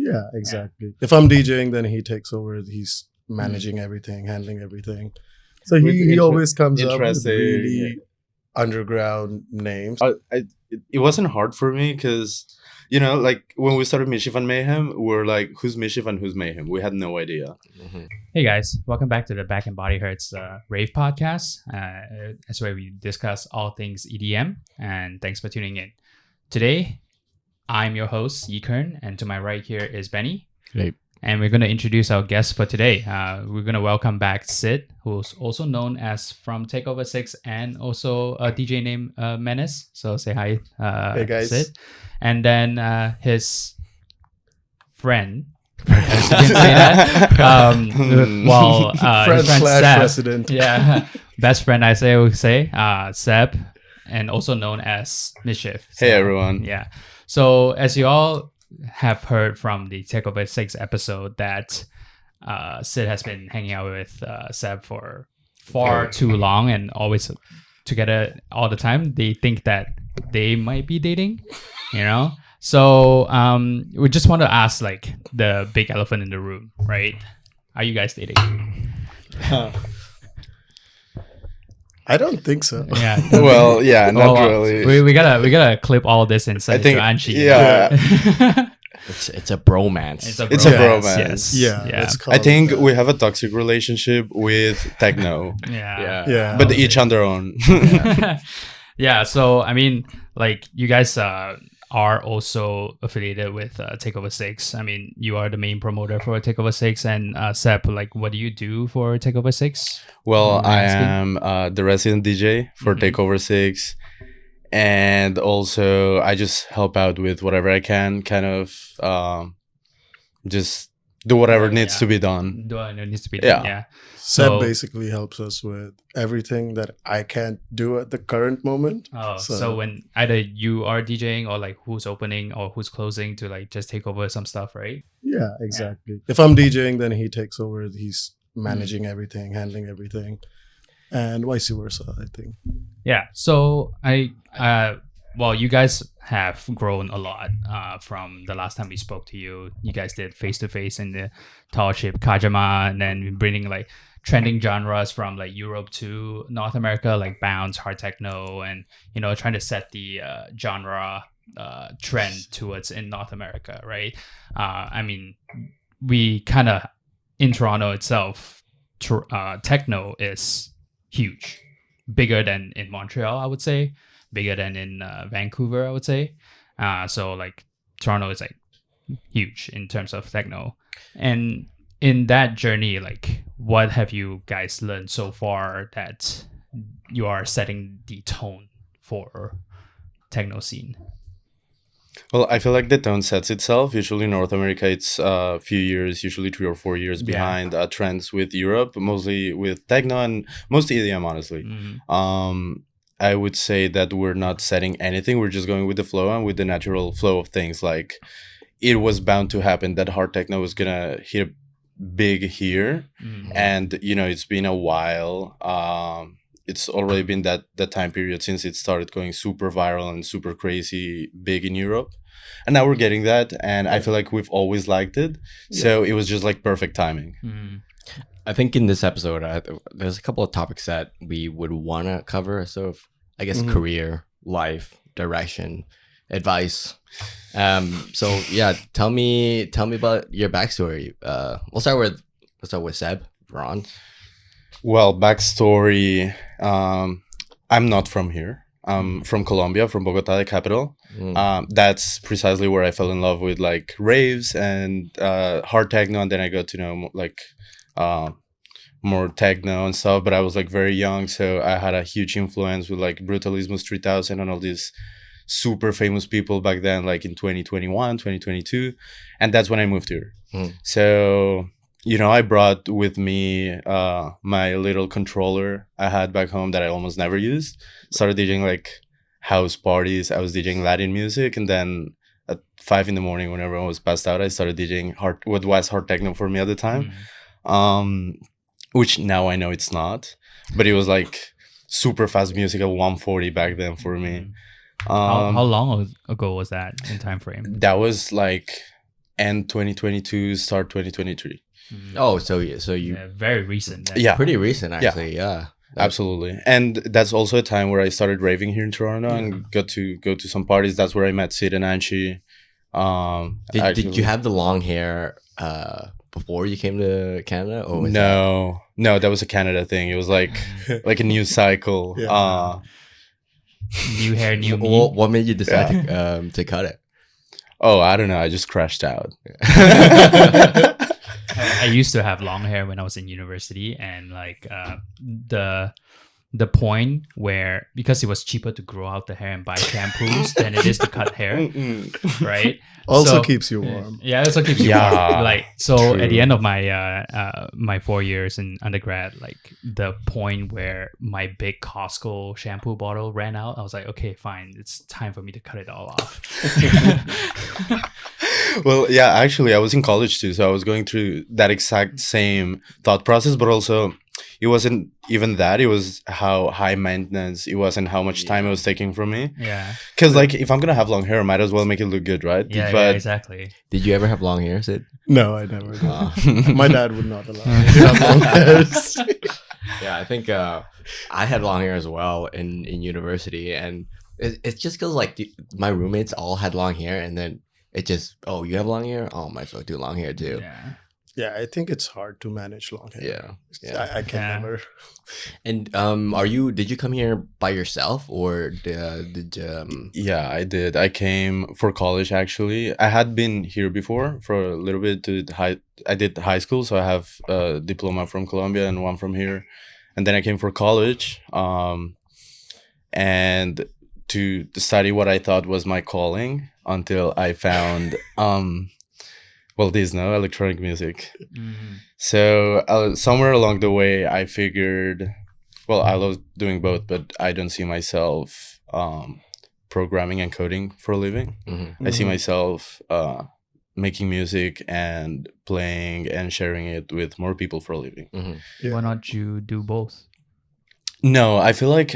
Yeah, exactly. If I'm DJing, then he takes over. He's managing everything, handling everything. So he always comes up with really underground names. It wasn't hard for me because, like when we started Mischief and Mayhem, we're like, who's Mischief and who's Mayhem? We had no idea. Hey guys, welcome back to the Back and Body Hurts RAVE podcast. That's where we discuss all things EDM, and thanks for tuning in. Today, I'm your host, Yikern, and to my right here is Benny. Hey. And we're going to introduce our guest for today. We're going to welcome back Sid, who's also known as from Takeover 6 and also a DJ named Menace. So say hi, Hey guys. Sid. And then his friend, I can say that. Friend his friend slash Seb, president. yeah, best friend I would say, Seb, and also known as Mischief. So, Hey everyone. yeah. So as you all have heard from the Takeover 6 episode that Sid has been hanging out with Seb for far too long and always together all the time. They think that they might be dating, So we just want to ask like the big elephant in the room, right? Are you guys dating? I don't think so. Yeah. Well, yeah, not really. We gotta clip all this and send I think, it to Anchi. yeah. It's a bromance. It's a bromance. Yes. Yeah. Yeah. Let's call I think it that. we have a toxic relationship with techno, Yeah. Yeah. but each on their own. Yeah. So I mean, like you guys are also affiliated with Takeover 6. I mean, you are the main promoter for Takeover 6, and Seb, like, what do you do for Takeover 6? Well, I am the resident DJ for Mhm. Takeover 6. And also, I just help out with whatever I can, kind of just do whatever needs to be done. It needs to be done. Yeah. Seb So- basically helps us with everything that I can't do at the current moment. Oh, so when either you are DJing or like who's opening or who's closing to like just take over some stuff, right? Yeah, exactly. If I'm DJing, then he takes over. He's managing everything, handling everything, and vice versa, I think. Yeah. So you guys have grown a lot from the last time we spoke to you. You guys did face to face in the tall ship Kajama, and then bringing like trending genres from like Europe to North America, like bounce, hard techno, and trying to set the genre trend towards in North America, right? I mean, we kind of in Toronto itself, techno is huge, bigger than in Montreal, I would say, bigger than in Vancouver, I would say. So like Toronto is like huge in terms of techno. And in that journey, like what have you guys learned so far that you are setting the tone for techno scene? Well, I feel like the tone sets itself. Usually in North America, it's a few years, usually 3 or 4 years behind trends with Europe, mostly with techno and most EDM, honestly. Mm-hmm. I would say that we're not setting anything. We're just going with the flow and with the natural flow of things. Like it was bound to happen that hard techno was going to hit big here. Mm-hmm. And, it's been a while. It's already been that time period since it started going super viral and super crazy big in Europe. And now we're getting that. And I feel like we've always liked it. So it was just like perfect timing. Mm-hmm. I think in this episode, there's a couple of topics that we would want to cover. So, I guess career, life, direction, advice. So yeah, tell me about your backstory. We'll start with Seb, Ron. Well, backstory. I'm not from here. I'm from Colombia, from Bogota, the capital. That's precisely where I fell in love with like raves and hard techno, and then I got to know like more techno and stuff. But I was like very young, so I had a huge influence with like Brutalismus 3000 and all these super famous people back then, like in 2021, 2022, and that's when I moved here. So I brought with me my little controller I had back home that I almost never used. Started DJing like house parties. I was DJing Latin music, and then at 5 a.m, when everyone was passed out, I started DJing what was hard techno for me at the time. Which now I know it's not, but it was like super fast music at 140 back then for me. How long ago was that in time frame? That was like end 2022, start 2023. Oh, so you very recent. Then. Yeah, pretty recent actually. Yeah. Absolutely. And that's also a time where I started raving here in Toronto and got to go to some parties. That's where I met Sid and Anshi. Did you have the long hair before you came to Canada? Or was no, that was a Canada thing. It was like a new cycle. New hair, new me. What made you decide to cut it? Oh, I don't know. I just crashed out. I used to have long hair when I was in university, and like the point where, because it was cheaper to grow out the hair and buy shampoos than it is to cut hair, right? Also keeps you warm. Yeah, it also keeps you warm. Like, so true. At the end of my my 4 years in undergrad, like the point where my big Costco shampoo bottle ran out, I was like, okay, fine, it's time for me to cut it all off. Well, yeah, actually, I was in college too, so I was going through that exact same thought process, but also it wasn't even that. It was how high maintenance it was and how much time it was taking from me. Yeah. Because, like, if I'm going to have long hair, I might as well make it look good, right? Yeah, exactly. Did you ever have long hair, Sid? No, I never did. My dad would not allow me to have long hairs. Yeah, I think I had long hair as well in university. And it's just because, like, my roommates all had long hair. And then it just, oh, you have long hair? Oh, might as well do long hair too. Yeah. Yeah, I think it's hard to manage long hair. Yeah. I can never. And did you come here by yourself, or did Yeah, I did. I came for college, actually. I had been here before for a little bit I did high school, so I have a diploma from Colombia and one from here. And then I came for college and to study what I thought was my calling, until I found electronic music. Mm-hmm. So somewhere along the way, I figured, well, I love doing both, but I don't see myself programming and coding for a living. Mm-hmm. I see myself making music and playing and sharing it with more people for a living. Mm-hmm. Yeah. Why not you do both? No, I feel like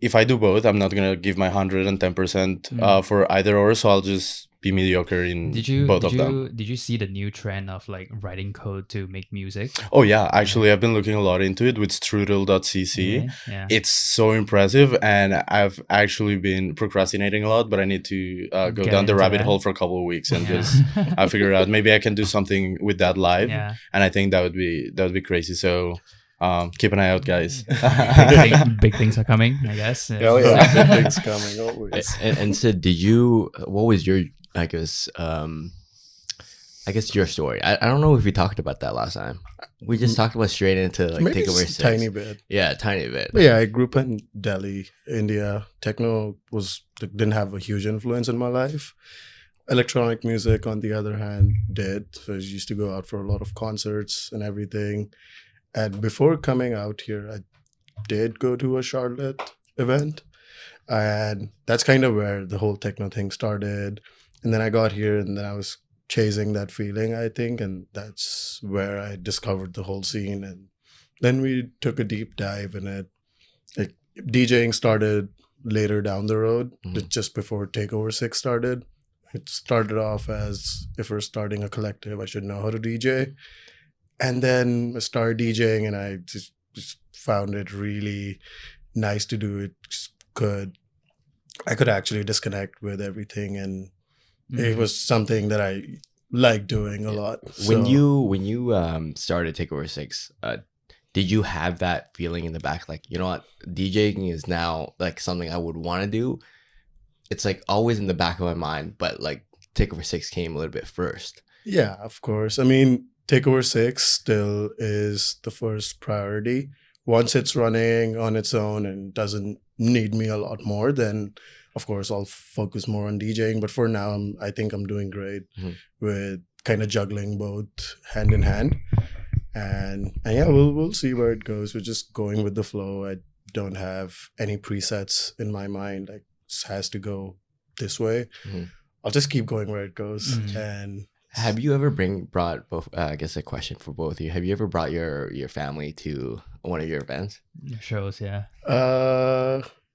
if I do both, I'm not gonna give my 110% for either or. So I'll just be mediocre in both of them. Did you see the new trend of like writing code to make music? Oh yeah, actually I've been looking a lot into it with strudel.cc. Yeah. It's so impressive, and I've actually been procrastinating a lot, but I need to go Get down the into rabbit that. hole for a couple of weeks and just I figure out maybe I can do something with that live. Yeah. And I think that would be crazy. So keep an eye out, guys. Big things are coming, I guess. Oh yeah, big things coming always. And Sid, what was your, I guess your story? I don't know if we talked about that last time. We just talked about straight into like Maybe Takeover 6. tiny bit. Yeah, tiny bit. But yeah, I grew up in Delhi, India. Techno didn't have a huge influence in my life. Electronic music, on the other hand, did. So I used to go out for a lot of concerts and everything. And before coming out here, I did go to a Charlotte event. And that's kind of where the whole techno thing started. And then I got here and then I was chasing that feeling, I think. And that's where I discovered the whole scene. And then we took a deep dive in it. Like, DJing started later down the road, just before Takeover 6 started. It started off as, if we're starting a collective, I should know how to DJ. And then I started DJing and I just found it really nice to do it. I could actually disconnect with everything, and it was something that I like doing a lot. When you started Takeover 6, did you have that feeling in the back, like, you know what, DJing is now like something I would want to do? It's like always in the back of my mind, but like Takeover 6 came a little bit first. Yeah, of course. I mean, Takeover 6 still is the first priority. Once it's running on its own and doesn't need me a lot more, then of course I'll focus more on DJing. But for now, I think I'm doing great with kind of juggling both hand in hand. And yeah, we'll see where it goes. We're just going with the flow. I don't have any presets in my mind. Like, this has to go this way. I'll just keep going where it goes. And have you ever brought both? I guess a question for both of you. Have you ever brought your family to one of your events? Shows, yeah.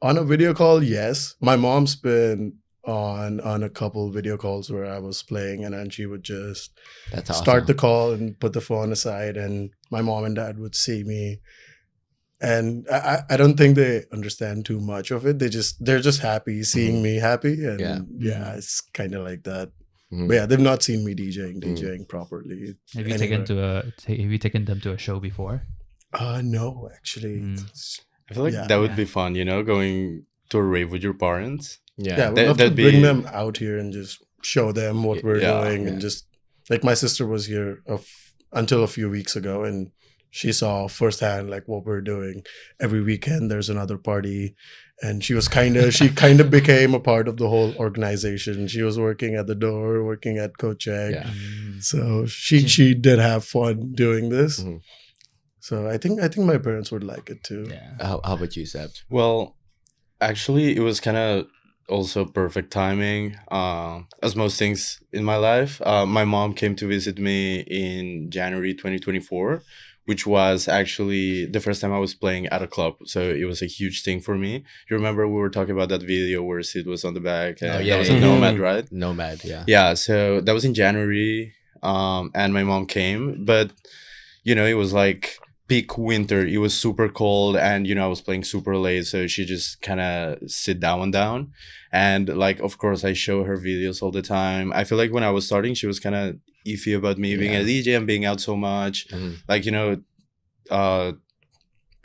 On a video call, yes. My mom's been on a couple video calls where I was playing, and then she would just That's awesome. start the call and put the phone aside, and my mom and dad would see me. And I don't think they understand too much of it. They're just happy seeing me happy, and Yeah. it's kind of like that. Mhm. But yeah, they've not seen me DJing properly. Have you anywhere. taken them to a show before? No, actually. I feel like Yeah. that would be fun, going to a rave with your parents. Yeah, Yeah. we'd love to that'd bring be- them out here and just show them what we're Yeah, doing, and just like my sister was here until a few weeks ago, and she saw firsthand like what we're doing. Every weekend there's another party, and she kind of became a part of the whole organization. She was working at the door, working at Kochek. Yeah. So she did have fun doing this. Mhm. So I think my parents would like it too. Yeah. How about you, Seb? Well, actually, it was kind of also perfect timing. As most things in my life, my mom came to visit me in January 2024, which was actually the first time I was playing at a club. So it was a huge thing for me. You remember we were talking about that video where Sid was on the back? And yeah, that was yeah, a yeah. Nomad, right? Nomad, yeah. Yeah, so that was in January, and my mom came, but it was like peak winter. It was super cold, and I was playing super late, so she just kind of sit down, and like of course I show her videos all the time. I feel like when I was starting, she was kind of iffy about me being a DJ and being out so much. Mhm. Like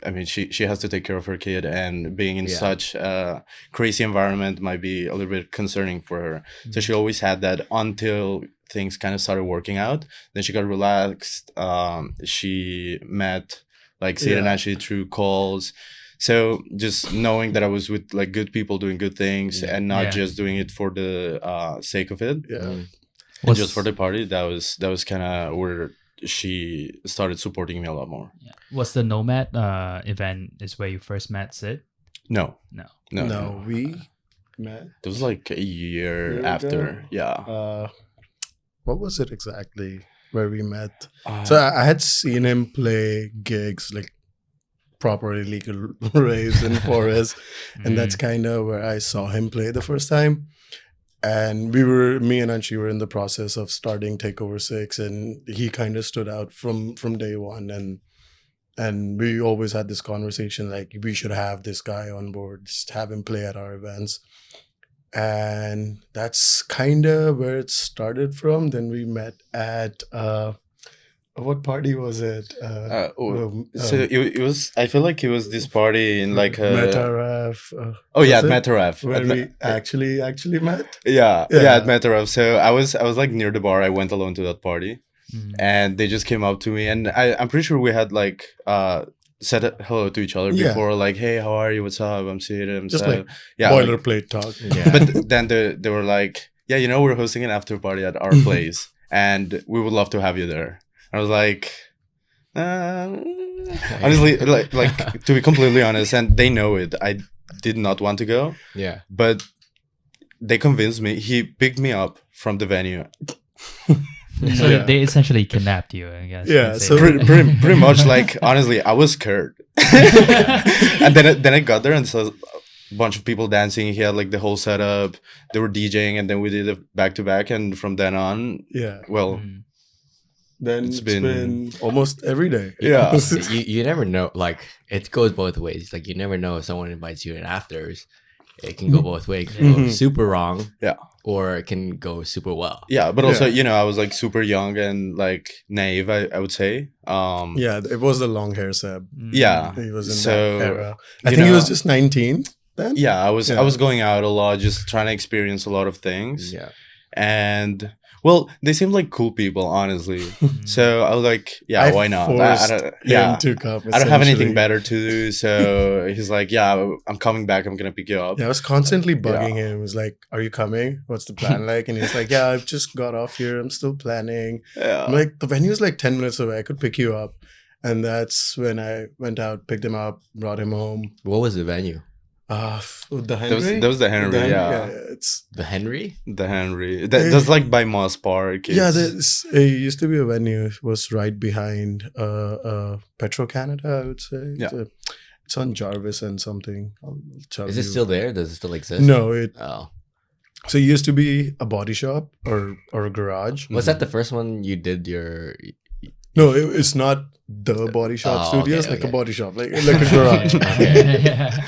I mean, she has to take care of her kid, and being in such a crazy environment might be a little bit concerning for her. So she always had that until things kind of started working out. Then she got relaxed. She met like Sid and Ashley through calls. So just knowing that I was with like good people doing good things and not just doing it for the sake of it, Yeah. and just for the party, that was kind of where she started supporting me a lot more. Yeah. Was the Nomad event is where you first met Sid? No, No, we met. it was like a year Year after. ago? Yeah. What was it exactly where we met? So I had seen him play gigs, like proper illegal raves in Forest, and that's kind of where I saw him play the first time. And me and Anshi were in the process of starting Takeover 6, and he kind of stood out from day one. And we always had this conversation like we should have this guy on board, just have him play at our events. And that's kind of where it started from. Then we met at what party was it? So it was. I feel like it was this party in like a. Metaraf. Oh yeah, at was it? Metaraf. Where we actually met. Yeah, Yeah. at Metaraf. So I was like near the bar. I went alone to that party, and they just came up to me, and I'm pretty sure we had like said hello to each other Yeah. before, like, hey, how are you? What's up? I'm Sid. I'm Just Seb. like yeah, like- boilerplate talk. Yeah. but then they were like, yeah, we're hosting an after party at our place, and we would love to have you there. I was like, honestly, like to be completely honest, and they know it, I did not want to go, Yeah. but they convinced me. He picked me up from the venue. So Yeah. they essentially kidnapped you, I guess. Yeah, Let's so- say. Pretty much, like, honestly, I was scared. And then I got there and saw a bunch of people dancing. He had like the whole setup. They were DJing, and then we did it back to back. And from then on, Yeah. well, Then It's it's been- been almost every day. yeah. you never know. Like it goes both ways. Like you never know if someone invites you in afters. It can go both ways. It can go Mhm. super wrong. Yeah. Or it can go super well. Yeah, but also, Yeah. I was like super young and like naive, I would say. Yeah, it was the long hair Seb. Yeah. He was in So, that era. I you think he was know- just 19 then. Yeah, I was Yeah. going out a lot, just trying to experience a lot of things. Yeah. And well, they seemed like cool people, honestly. So I was like, yeah, I why not? forced don't, him yeah. to come. I don't have anything essentially. better to do. So he's like, yeah, I'm coming back. I'm going to pick you up. Yeah, I was constantly bugging him. He was like, "Are you coming? What's the plan like?" And he's like, "Yeah, I've just got off here. I'm still planning." Yeah. I'm like, "The venue's like 10 minutes away. I could pick you up." And that's when I went out, picked him up, brought him home. What was the venue? The Henry. That was the Henry, yeah. It's The Henry? The Henry. That's like by Moss Park. It's- it used to be a venue. It was right behind Petro Canada, I would say. Yeah. It's on Jarvis and something. I'll tell Is it you. still there? Does it still exist? No, it Oh. So it used to be a body shop or a garage. Was that the first one you did your? No, it's not the body shop Oh, studio. It's okay, like a okay. body shop, like a garage. Yeah.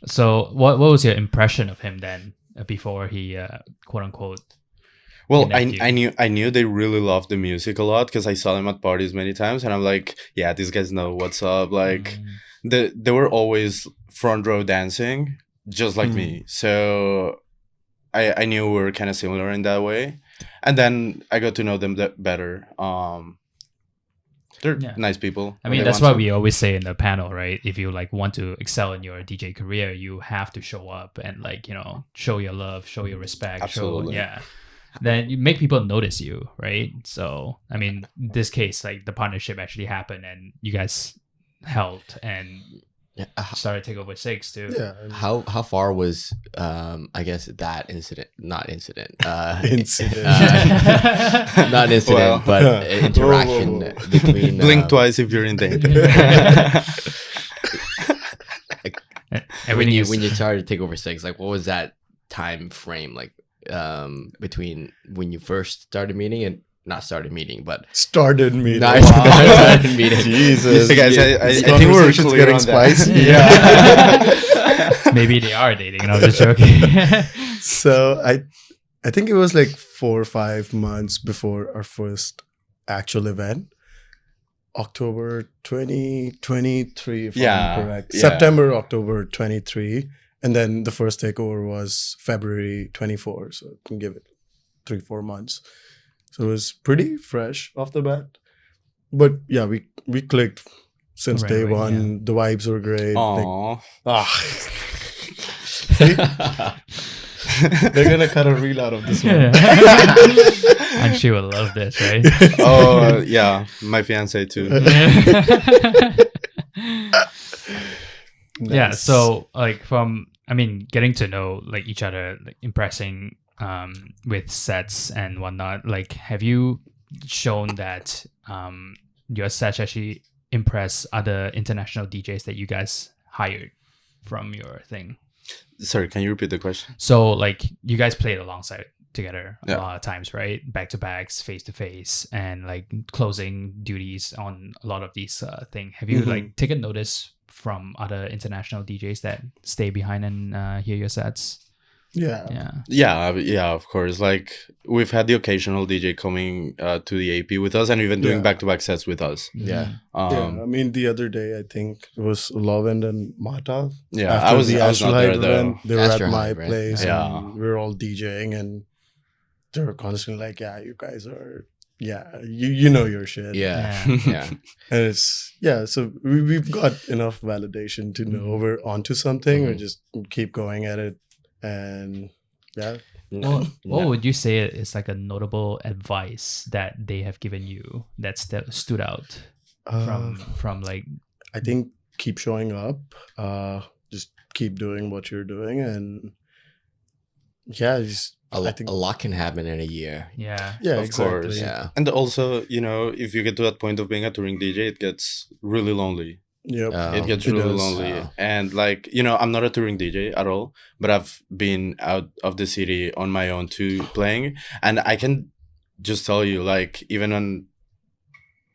So what was your impression of him then before he quote unquote? Well, Connect I knew they really loved the music a lot because I saw them at parties many times, and I'm like, yeah, these guys know what's up. Like, they were always front row dancing, just like me. So I knew we were kind of similar in that way, and then I got to know them better. They're nice people. I mean, that's what we always say in the panel, right? If you like want to excel in your DJ career, you have to show up and like, you know, show your love, show your respect. Absolutely. Then you make people notice you, right? So, I mean, this case, like the partnership actually happened and you guys helped and started Takeover 6 too. Yeah. How far was I guess that incident? Not incident. Incident. Not incident, but interaction between. Blink twice if you're in danger. when you started Takeover 6, like what was that time frame like between when you first started meeting and not started meeting, but started meeting? Not started meeting. Jesus, hey guys, I think we're clear getting on spicy. that. Yeah. Maybe they are dating. And I'm just joking. So I think it was like 4 or 5 months before our first actual event. October 2023, if I'm correct. Yeah. September, October 23. And then the first takeover was February 24. So I can give it 3-4 months. So it was pretty fresh off the bat. But yeah, we clicked since day away, one. The vibes were great. Aww. They're going to cut a reel out of this one. And she will love this, right? Oh, yeah. My fiance too. Yeah, Nice. so like getting to know like each other, like impressing with sets and whatnot, like have you shown that your sets actually impress other international DJs that you guys hired from your thing? Sorry, can you repeat the question? So like you guys played alongside together a Yeah. lot of times, right? Back to backs, face to face, and like closing duties on a lot of these things. Have you like taken notice from other international DJs that stay behind and hear your sets? Yeah. Yeah, of course. Like we've had the occasional DJ coming to the AP with us, and even doing back-to-back sets with us. Yeah. I mean, the other day, I think it was Lovend and Mata. Yeah, After I was not Astral there Hype though. event, they were at Astral my Hype, right? place. Yeah. And we were all DJing, and they were constantly like, "Yeah, you guys are, you know your shit." Yeah. Yeah. And it's so we've got enough validation to know we're onto something. We just keep going at it, and Well, what would you say is like a notable advice that they have given you that stood out from like? I think keep showing up. Just keep doing what you're doing, and I think a lot can happen in a year. Yeah, Of exactly. course. Yeah. And also, if you get to that point of being a touring DJ, it gets really lonely. Yep. It gets it really does. lonely. And like, I'm not a touring DJ at all, but I've been out of the city on my own too playing. And I can just tell you, like, even on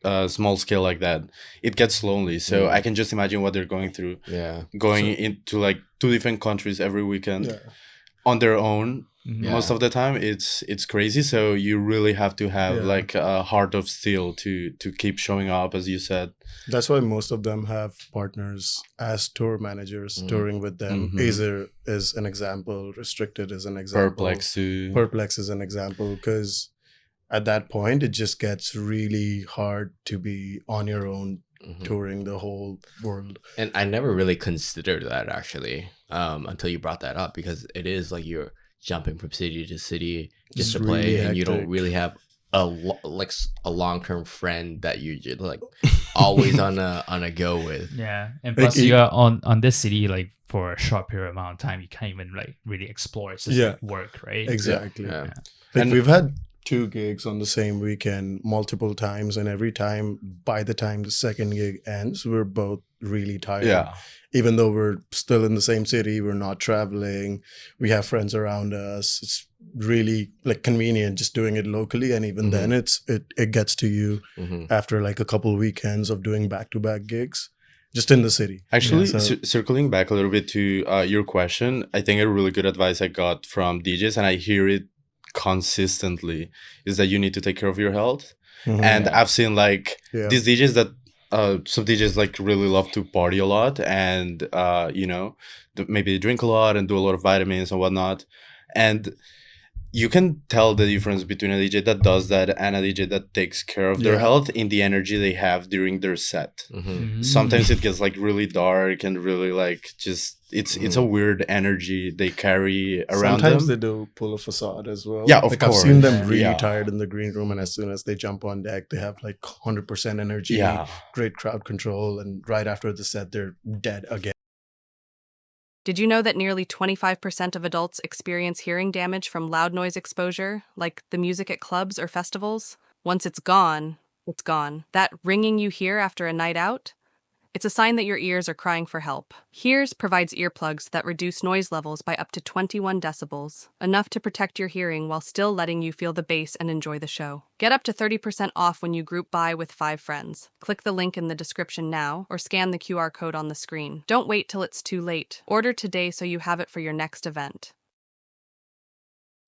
a small scale like that, it gets lonely. So I can just imagine what they're going through. Yeah. Going into like 2 different countries every weekend on their own. Yeah. Most of the time it's crazy, so you really have to have like a heart of steel to keep showing up, as you said. That's why most of them have partners as tour managers touring with them. Azer is an example, Restricted is an example, Perplex is an example, because at that point it just gets really hard to be on your own touring the whole world. And I never really considered that actually until you brought that up, because it is like you're jumping from city to city just to play, really and you don't hectic. really have a long-term friend that you just like always on a go with. Yeah, and plus you're on this city like for a short period amount of time. You can't even like really explore. It's just like work, right? Exactly. Yeah. Like we've had 2 gigs on the same weekend multiple times, and every time, by the time the second gig ends, we're both really tired. Yeah. Even though we're still in the same city, we're not traveling, we have friends around us. It's really like convenient just doing it locally, and even then it gets to you after like a couple weekends of doing back-to-back gigs just in the city. Actually, So- circling back a little bit to your question, I think a really good advice I got from DJs, and I hear it consistently, is that you need to take care of your health. And I've seen like Yeah. these DJs that some DJs like really love to party a lot, and you know, maybe drink a lot and do a lot of vitamins and whatnot, and you can tell the difference between a DJ that does that and a DJ that takes care of their Yeah. health in the energy they have during their set. Sometimes it gets like really dark and really like just it's a weird energy they carry around Sometimes them. they do pull a facade as well. Yeah, of like I've seen them course. really Yeah. tired in the green room, and as soon as they jump on deck, they have like 100% energy, Yeah. great crowd control, and right after the set, they're dead again. Did you know that nearly 25% of adults experience hearing damage from loud noise exposure, like the music at clubs or festivals? Once it's gone, it's gone. That ringing you hear after a night out? It's a sign that your ears are crying for help. Hears provides earplugs that reduce noise levels by up to 21 decibels, enough to protect your hearing while still letting you feel the bass and enjoy the show. Get up to 30% off when you group buy with 5 friends. Click the link in the description now or scan the QR code on the screen. Don't wait till it's too late. Order today so you have it for your next event.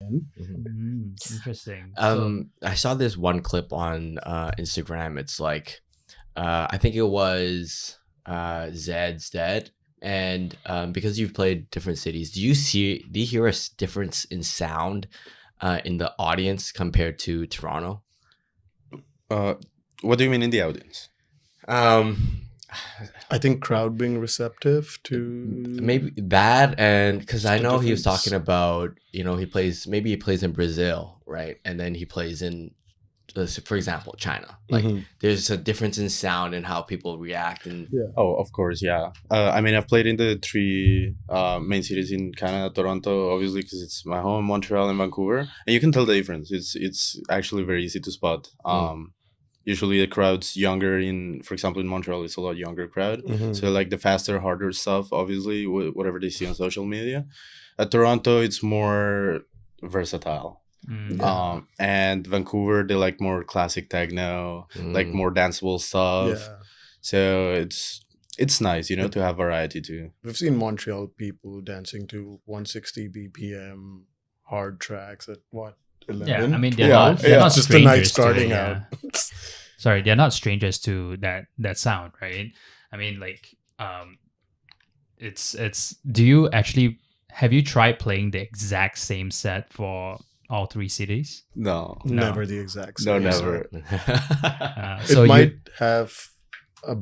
Interesting. I saw this one clip on Instagram. It's like, I think it was Zed's Dead, and because you've played different cities, do you hear a difference in sound in the audience compared to Toronto? What do you mean in the audience? I think crowd being receptive to Maybe that, and because I the know he was difference. talking about, you know, he plays in Brazil, right, and then he plays in, for example, China. Like there's a difference in sound and how people react, and Oh, of course, yeah. I mean, I've played in the 3 main cities in Canada, Toronto, obviously, because it's my home, Montreal, and Vancouver, and you can tell the difference. It's actually very easy to spot. Usually the crowd's younger for example, in Montreal, it's a lot younger crowd. So like the faster, harder stuff, obviously, whatever they see on social media. At Toronto, it's more versatile. And Vancouver, they like more classic techno, like more danceable stuff. Yeah. So it's nice, you know, to have variety too. We've seen Montreal people dancing to 160 BPM hard tracks at what, 11? Yeah, I mean, they're Yeah, not, they're yeah. not Just the night strangers to starting it, out. yeah. Sorry, they're not strangers to that sound, right? I mean, like, it's. Do you actually have you tried playing the exact same set for all 3 cities? No. Never the exact No, same. never. So It you, might have a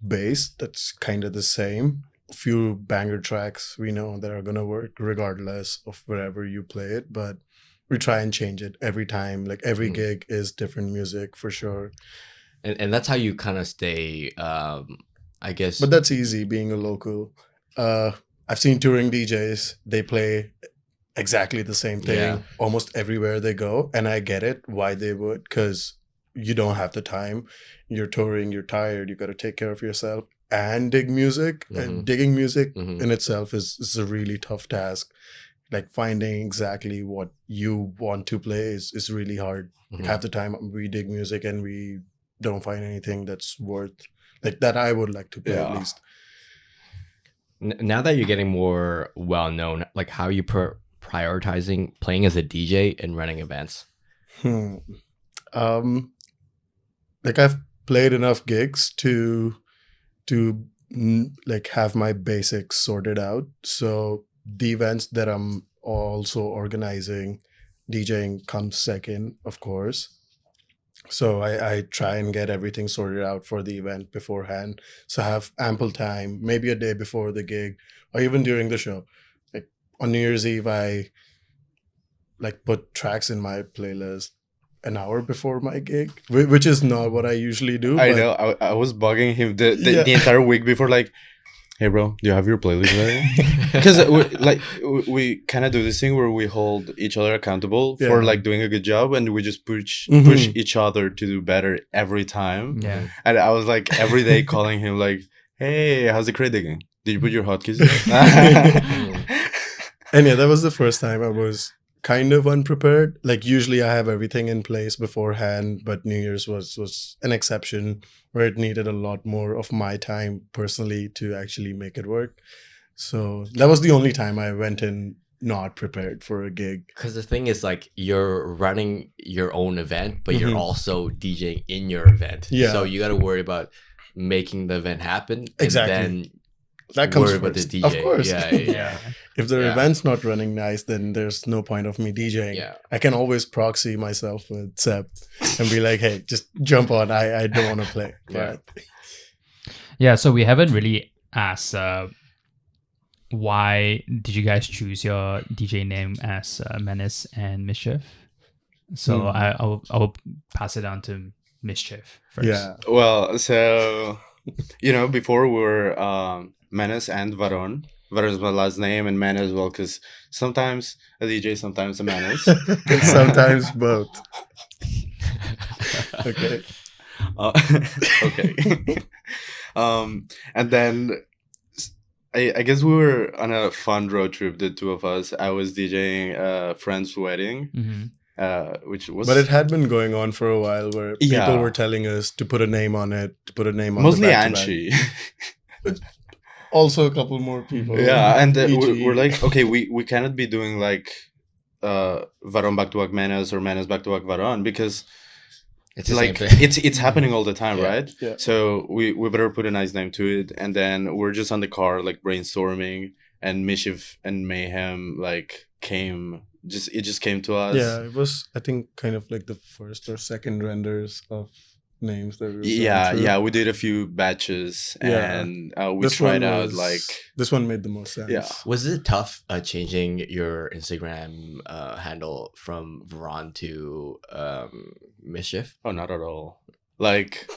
bass that's kind of the same. A few banger tracks we know that are going to work regardless of wherever you play it, but we try and change it every time. Like every gig is different music for sure. and that's how you kind of stay, I guess. But that's easy being a local. I've seen touring DJs, they play exactly the same thing Yeah. almost everywhere they go. And I get it why they would, because you don't have the time. You're touring, you're tired, you got to take care of yourself and dig music. And digging music in itself is a really tough task. Like finding exactly what you want to play is really hard. Half the time we dig music and we don't find anything that's worth, like that I would like to play at least. Now that you're getting more well known, like how are you prioritizing playing as a DJ and running events? Like I've played enough gigs to like have my basics sorted out. So the events that I'm also organizing, DJing comes second, of course. So I try and get everything sorted out for the event beforehand. So I have ample time, maybe a day before the gig or even during the show. Like on New Year's Eve, I like put tracks in my playlist an hour before my gig, which is not what I usually do. I but know. I was bugging him the Yeah. entire week before, like, hey, bro, do you have your playlist ready? Because we kind of do this thing where we hold each other accountable for Yeah. like doing a good job, and we just push each other to do better every time. yeah. And I was like every day calling him like, Hey, how's the crate digging? Did you put your hotkeys in? And yeah, that was the first time I was kind of unprepared. Like usually I have everything in place beforehand, but New Year's was an exception where it needed a lot more of my time personally to actually make it work. So that was the only time I went in not prepared for a gig. Because the thing is, like, you're running your own event, but you're Mhm. also DJing in your event. Yeah. So you got to worry about making the event happen. Exactly. And then That comes worry about the first. DJ. Of course. Yeah. Yeah. If the Yeah. event's not running nice, then there's no point of me DJing. Yeah. I can always proxy myself with Seb and be like, hey, just jump on. I don't want to play. Yeah. But Yeah, so we haven't really asked why did you guys choose your DJ name as Menace and Mischief? So I'll pass it on to Mischief first. yeah. Well, so, before we were Menace and Varon. Varon is my last name, and Menace as well, because sometimes a DJ, sometimes a Menace. Sometimes both. Okay. Okay. And then I guess we were on a fun road trip, the two of us. I was DJing a friend's wedding, which was... But it had been going on for a while where Yeah. people were telling us to put a name on it, to put a name on mostly the back-to-back. Anchi. Also a couple more people. Yeah, and E.g. we're like, okay, we cannot be doing like Varon back-to-back Menace or Menace back-to-back Varon, because It's the like same thing. it's happening all the time, Yeah. right? Yeah. So we better put a nice name to it, and then we're just on the car like brainstorming, and Mischief and Mayhem like it just came to us. Yeah, it was, I think, kind of like the first or second renders of names that we were going Yeah, through. yeah, we did a few batches, Yeah. and we This tried one out was- like this one made the most sense. Yeah. Was it tough changing your Instagram handle from Veron to Mischief? oh, not at all. Like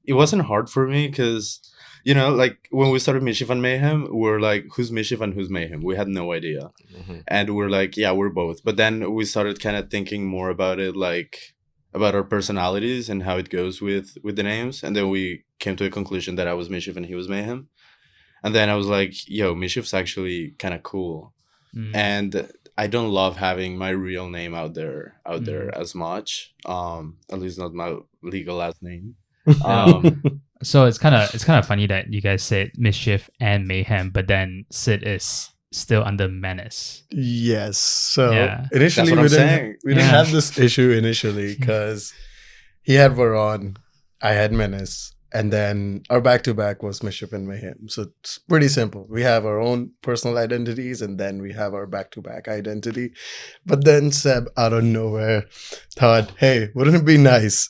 it wasn't hard for me because like when we started Mischief and Mayhem, we were like, who's Mischief and who's Mayhem? We had no idea, and we're like, yeah, we're both. But then we started kind of thinking more about it, like about our personalities and how it goes with the names, and then we came to a conclusion that I was Mischief and he was Mayhem, and then I was like, yo, Mischief's actually kind of cool, and I don't love having my real name out there as much, at least not my legal last name. So it's kind of funny that you guys said Mischief and Mayhem, but then Sid is still under Menace. Yes. So Yeah. initially That's what I'm we saying. didn't Yeah. have this issue initially because he had Varon, I had Menace, and then our back-to-back was Mischief and Mayhem. So it's pretty simple. We have our own personal identities, and then we have our back-to-back identity. But then Seb, out of nowhere, thought, hey, wouldn't it be nice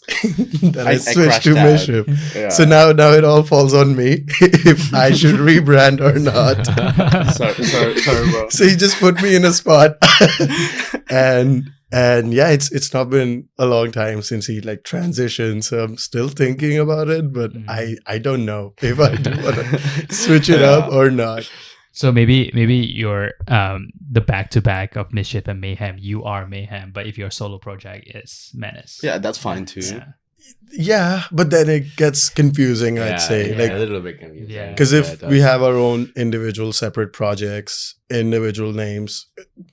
that I I switch crashed to out. Mischief? Yeah. So now it all falls on me if I should rebrand or not. sorry, bro. So he just put me in a spot. and yeah, it's not been a long time since he like transitioned, so I'm still thinking about it, but I don't know if I do want to switch it up or not. So maybe you're the back to back of Mischief and Mayhem. You are Mayhem, but if your solo project is Menace, Yeah, that's fine too. Yeah. Yeah, but then it gets confusing, I'd say. a Like, little bit confusing. Yeah. because Yeah, if it we does. have our own individual separate projects, individual names,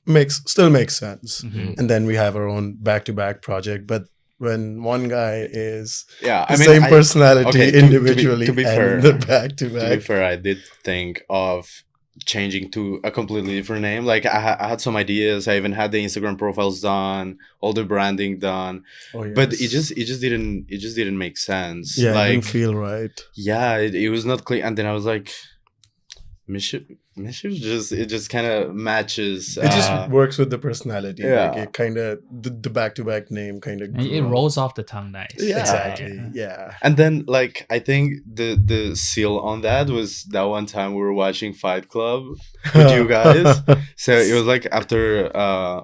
it still makes sense. Mhm. And then we have our own back-to-back project. But when one guy is Yeah, the same I- personality okay, individually to be and fair, the to be back-to-back. fair, I did think of changing to a completely different name. Like I had some ideas. I even had the Instagram profiles done, all the branding done, Oh, but yes. it just didn't make sense. Yeah, it like didn't feel right. yeah, it was not clear. And then I was like, Mischief just kind of matches. It just works with the personality. yeah. Like it kind of the back-to-back name kind of. And it rolls off the tongue nice. Yeah. Exactly. Yeah. And then, like, I think the seal on that was that one time we were watching Fight Club with you guys. So it was like after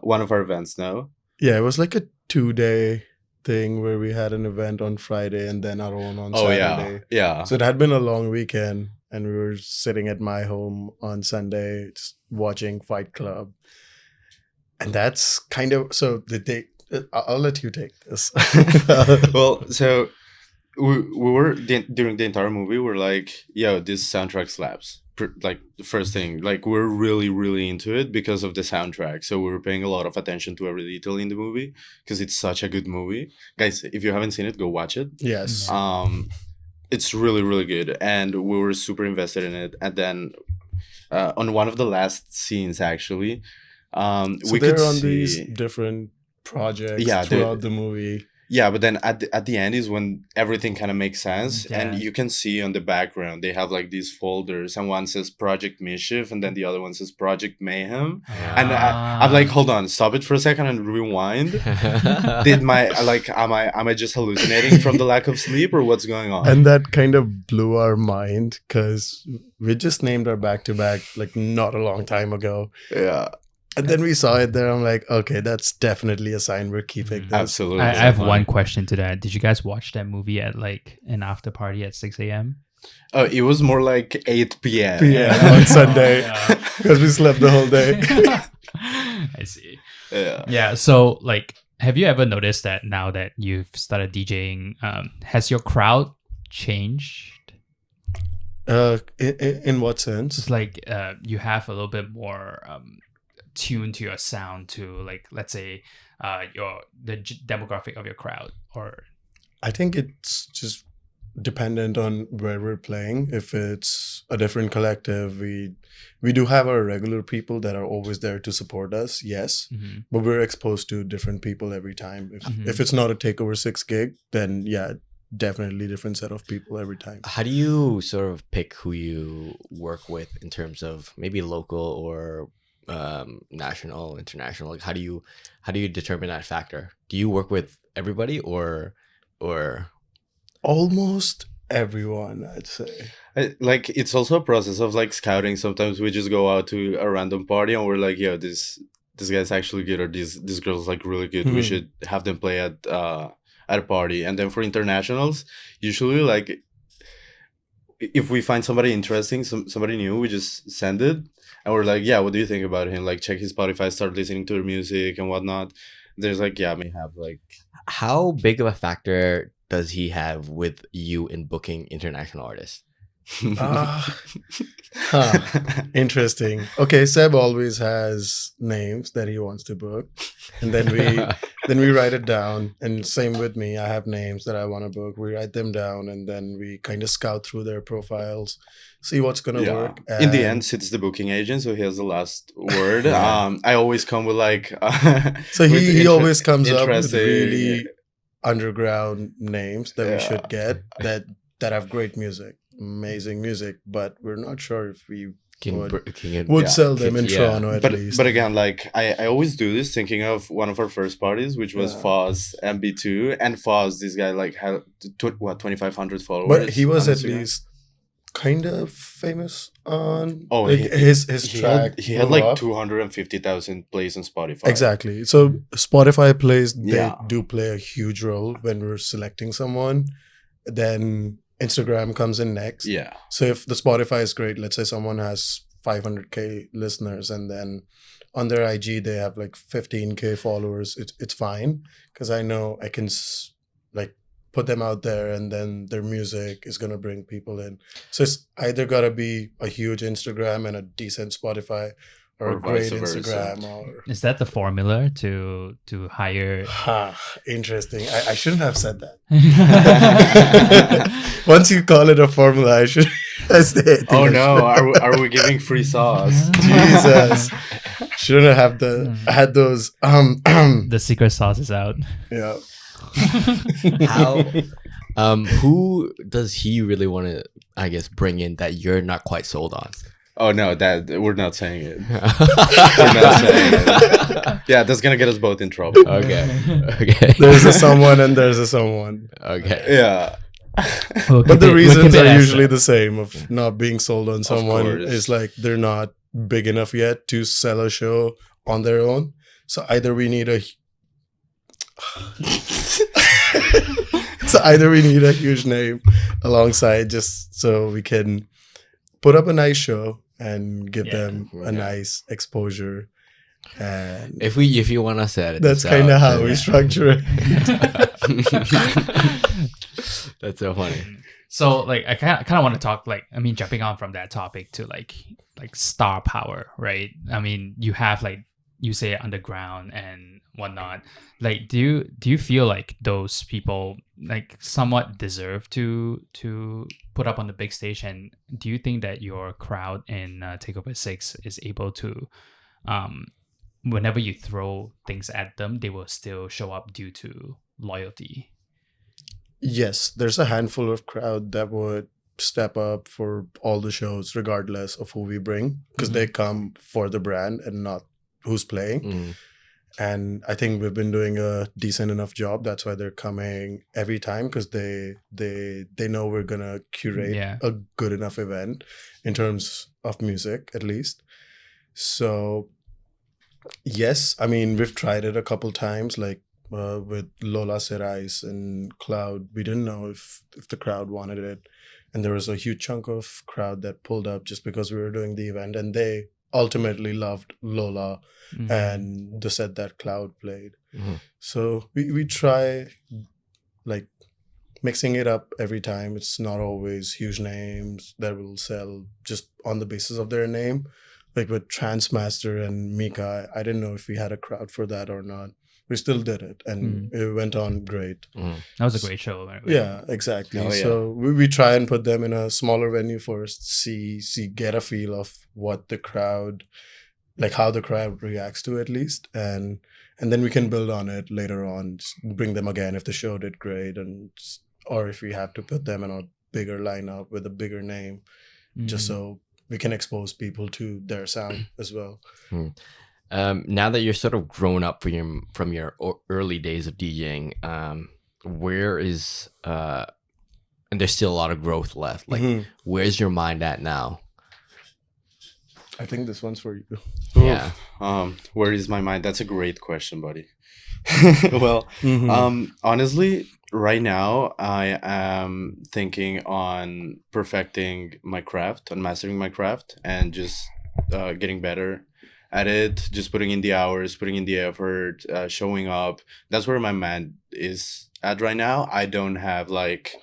one of our events, no? Yeah, it was like a 2-day thing where we had an event on Friday and then our own on Oh Saturday. yeah. So it had been a long weekend, and we were sitting at my home on Sunday just watching Fight Club. And that's kind of so the day. I'll let you take this. Well, so we were during the entire movie, we're like, yo, this soundtrack slaps. Like the first thing, like we're really really into it because of the soundtrack. So we were paying a lot of attention to every detail in the movie because it's such a good movie. Guys, if you haven't seen it, go watch it. Yes. It's really really good, and we were super invested in it. And then on one of the last scenes, actually, So we they're could on see these different projects Yeah, throughout the movie. yeah, but then at the end is when everything kind of makes sense, and Yeah. you can see on the background they have like these folders, and one says Project Mischief, and then the other one says Project Mayhem. And I'm like, hold on, stop it for a second and rewind. Did my like am I just hallucinating from the lack of sleep, or what's going on? And that kind of blew our mind because we just named our back-to-back like not a long time ago. Yeah, And then we saw it there. I'm like, okay, that's definitely a sign we're keeping this. absolutely. I have one question to that. Did you guys watch that movie at like an after party at 6 a.m.? Oh, it was more like 8 p.m. Yeah, on Sunday Yeah. because we slept the whole day. I see. Yeah. Yeah. So, like, have you ever noticed that now that you've started DJing, has your crowd changed? In what sense? It's like you have a little bit more tuned to your sound to, like, let's say, the demographic of your crowd, or I think it's just dependent on where we're playing. If it's a different collective, we do have our regular people that are always there to support us, yes. But we're exposed to different people every time. If it's not a Takeover 6 gig, then yeah, definitely different set of people every time. How do you sort of pick who you work with in terms of maybe local or national, international? Like, how do you determine that factor? Do you work with everybody or Almost everyone, I'd say. Like it's also a process of like scouting. Sometimes we just go out to a random party and we're like, yo, this guy's actually good, or this girl's like really good. We should have them play at a party. And then for internationals, usually like if we find somebody interesting, somebody new, we just send it and we're like, yeah, what do you think about him? Like check his Spotify, start listening to their music and whatnot. There's like, yeah, may have like, how big of a factor does he have with you in booking international artists? Interesting. Okay, Seb always has names that he wants to book, and then we write it down. And same with me, I have names that I want to book. We write them down, and then we kind of scout through their profiles, see what's gonna work. In the and- end, Sid's the booking agent, so he has the last word. I always come with like so he always comes up with interesting- really underground names that we should get that have great music, amazing music, but we're not sure if we would sell them in Toronto at least. But again, like I always do this thinking of one of our first parties, which was Foz MB2, and Foz, this guy like had 2,500 followers. But he was on at Instagram. least kind of famous on his track. He had like 250,000 plays on Spotify. Exactly. So Spotify plays, they Yeah. do play a huge role when we're selecting someone. Then Instagram comes in next. Yeah. So if the Spotify is great, let's say someone has 500K listeners and then on their IG they have like 15K followers, it's fine because I know I can like put them out there and then their music is going to bring people in. So it's either got to be a huge Instagram and a decent Spotify or a great vice versa. Instagram. Or Is that the formula to hire? interesting. I shouldn't have said that. Once you call it a formula, I should. That's it. Oh no! Are we giving free sauce? Jesus. Shouldn't have had those. The secret sauce is out. Yeah. How who does he really want to, I guess, bring in that you're not quite sold on? Oh no, that we're not saying it. We're not saying it. Yeah, that's gonna get us both in trouble. Okay. There's a someone and there's a someone. Okay. Yeah. But the reasons are usually the same of not being sold on someone course. is like they're not big enough yet to sell a show on their own. So either we need a huge name alongside just so we can put up a nice show and give them a nice exposure. And If you want us to edit that's this kind of out, how then we structure it. That's so funny. So like I kind of want to talk like I mean jumping on from that topic to like star power, right? I mean you have like you say underground and whatnot. Like do you feel like those people like somewhat deserve to put up on the big stage? And do you think that your crowd in Takeover 6 is able to whenever you throw things at them, they will still show up due to loyalty? Yes, there's a handful of crowd that would step up for all the shows regardless of who we bring, because they come for the brand and not who's playing. And I think we've been doing a decent enough job. That's why they're coming every time, because they know we're gonna curate a good enough event in terms of music, at least. So yes, I mean we've tried it a couple times, like with Lola Serais and Cloud. We didn't know if the crowd wanted it, and there was a huge chunk of crowd that pulled up just because we were doing the event, and they ultimately loved Lola and the set that Cloud played. So we try like mixing it up every time. It's not always huge names that will sell just on the basis of their name. Like with Transmaster and Mika, I didn't know if we had a crowd for that or not. We still did it, and it went on great. That was a great show. Right? Yeah, exactly. Oh, yeah. So we try and put them in a smaller venue first, get a feel of what the crowd, like how the crowd reacts to it, at least, and then we can build on it later on. Just bring them again if the show did great, or if we have to put them in a bigger lineup with a bigger name, just so we can expose people to their sound as well. Now that you're sort of grown up from your early days of DJing, where is and there's still a lot of growth left. Like, where's your mind at now? I think this one's for you. Yeah. Where is my mind? That's a great question, buddy. Well, honestly, right now I am thinking on perfecting my craft, on mastering my craft, and just getting better at it, just putting in the hours, putting in the effort, showing up. That's where my mind is at right now. I don't have like,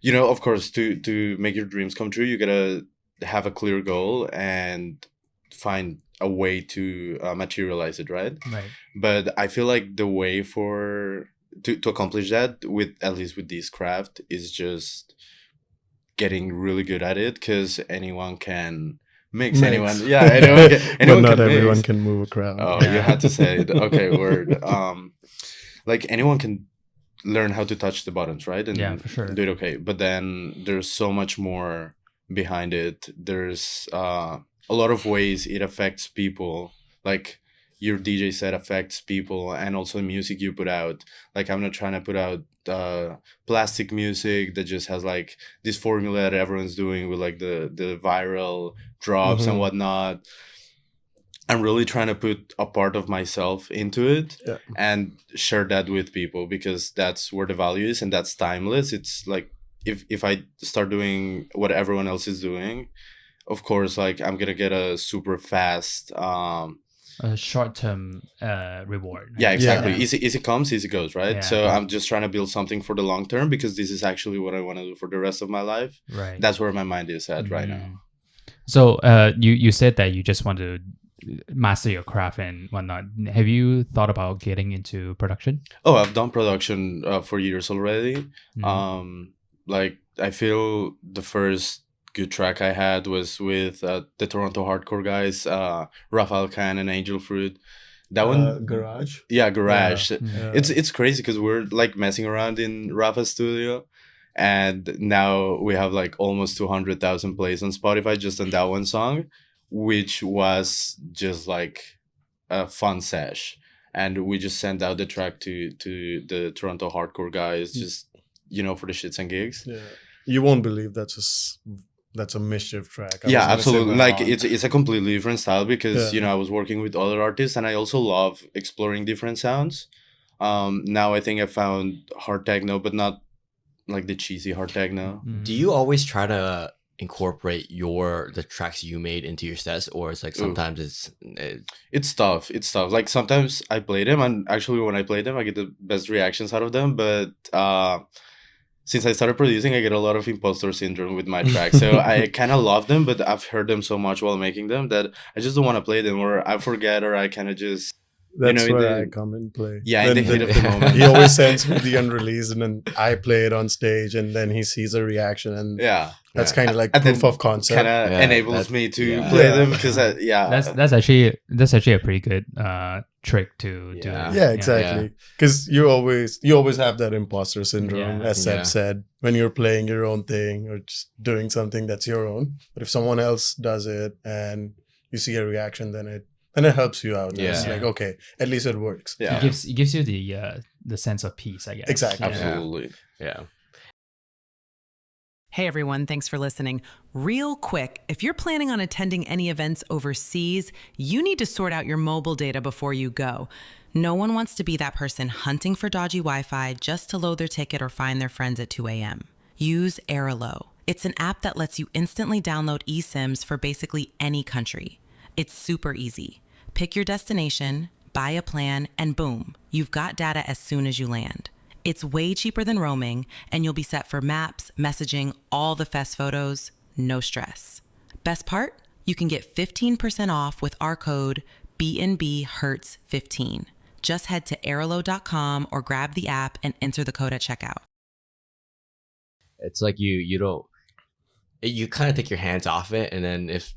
of course, to make your dreams come true, you gotta have a clear goal and find a way to materialize it, right? Right. But I feel like the way to accomplish that, with at least with this craft, is just getting really good at it, because anyone can mix. Anyone But not can everyone mix. can move a crowd. Oh, you had to say it. Okay, word. Like anyone can learn how to touch the buttons, right? And Yeah, for sure. do it okay. But then there's so much more behind it. There's a lot of ways it affects people. Like your DJ set affects people, and also the music you put out. Like I'm not trying to put out plastic music that just has like this formula that everyone's doing with like the viral drops and whatnot. I'm really trying to put a part of myself into it and share that with people, because that's where the value is, and that's timeless. It's like if I start doing what everyone else is doing, of course, like I'm gonna get a super fast A short-term reward. yeah, exactly. Yeah. Easy comes, easy goes, right? Yeah. So I'm just trying to build something for the long term, because this is actually what I want to do for the rest of my life. Right. That's where my mind is at right now. So you said that you just want to master your craft and whatnot. Have you thought about getting into production? Oh, I've done production for years already. Like I feel the first good track I had was with the Toronto hardcore guys, Raphael Khan and Angel Fruit. That one, Garage. yeah, Garage. Yeah. It's crazy because we're like messing around in Rafa's studio, and now we have like almost 200,000 plays on Spotify just on that one song, which was just like a fun sesh. And we just sent out the track to the Toronto hardcore guys, just for the shits and gigs. Yeah, you won't believe that's a Mischief track. I was Yeah, gonna say absolutely. my Like aunt. it's a completely different style, because Yeah. I was working with other artists, and I also love exploring different sounds. Now I think I found hard techno, but not like the cheesy hard techno. Do you always try to incorporate the tracks you made into your sets, or it's like sometimes It's tough. Like sometimes I play them, and actually when I play them I get the best reactions out of them, but since I started producing, I get a lot of imposter syndrome with my tracks. So I kind of love them, but I've heard them so much while making them that I just don't want to play them, or I forget, or I kind of just, That's in where the, I come and play. yeah, in the heat of the He moment. always sends me the unreleased, and then I play it on stage, and then he sees a reaction, and Yeah. that's Yeah. kind of like And then proof of concept. Kind of Yeah, enables that- me to yeah. play Yeah. them because, That's actually a pretty good trick to do. Yeah. Yeah, exactly. Because you always have that imposter syndrome, Yeah. as Seb Yeah. said, when you're playing your own thing or just doing something that's your own. But if someone else does it and you see a reaction, then it helps you out. Yeah. It's like, okay, at least it works. yeah, It gives you the sense of peace, I guess. Exactly. Yeah. absolutely. Yeah. Hey everyone, thanks for listening. Real quick, if you're planning on attending any events overseas, you need to sort out your mobile data before you go. No one wants to be that person hunting for dodgy Wi-Fi just to load their ticket or find their friends at 2 a.m. Use Airalo. It's an app that lets you instantly download eSIMs for basically any country. It's super easy. Pick your destination, buy a plan, and boom, you've got data as soon as you land. It's way cheaper than roaming, and you'll be set for maps, messaging, all the fest photos, no stress. Best part? You can get 15% off with our code BNBHertz15. Just head to airalo.com or grab the app and enter the code at checkout. It's like you don't, you kind of take your hands off it, and then if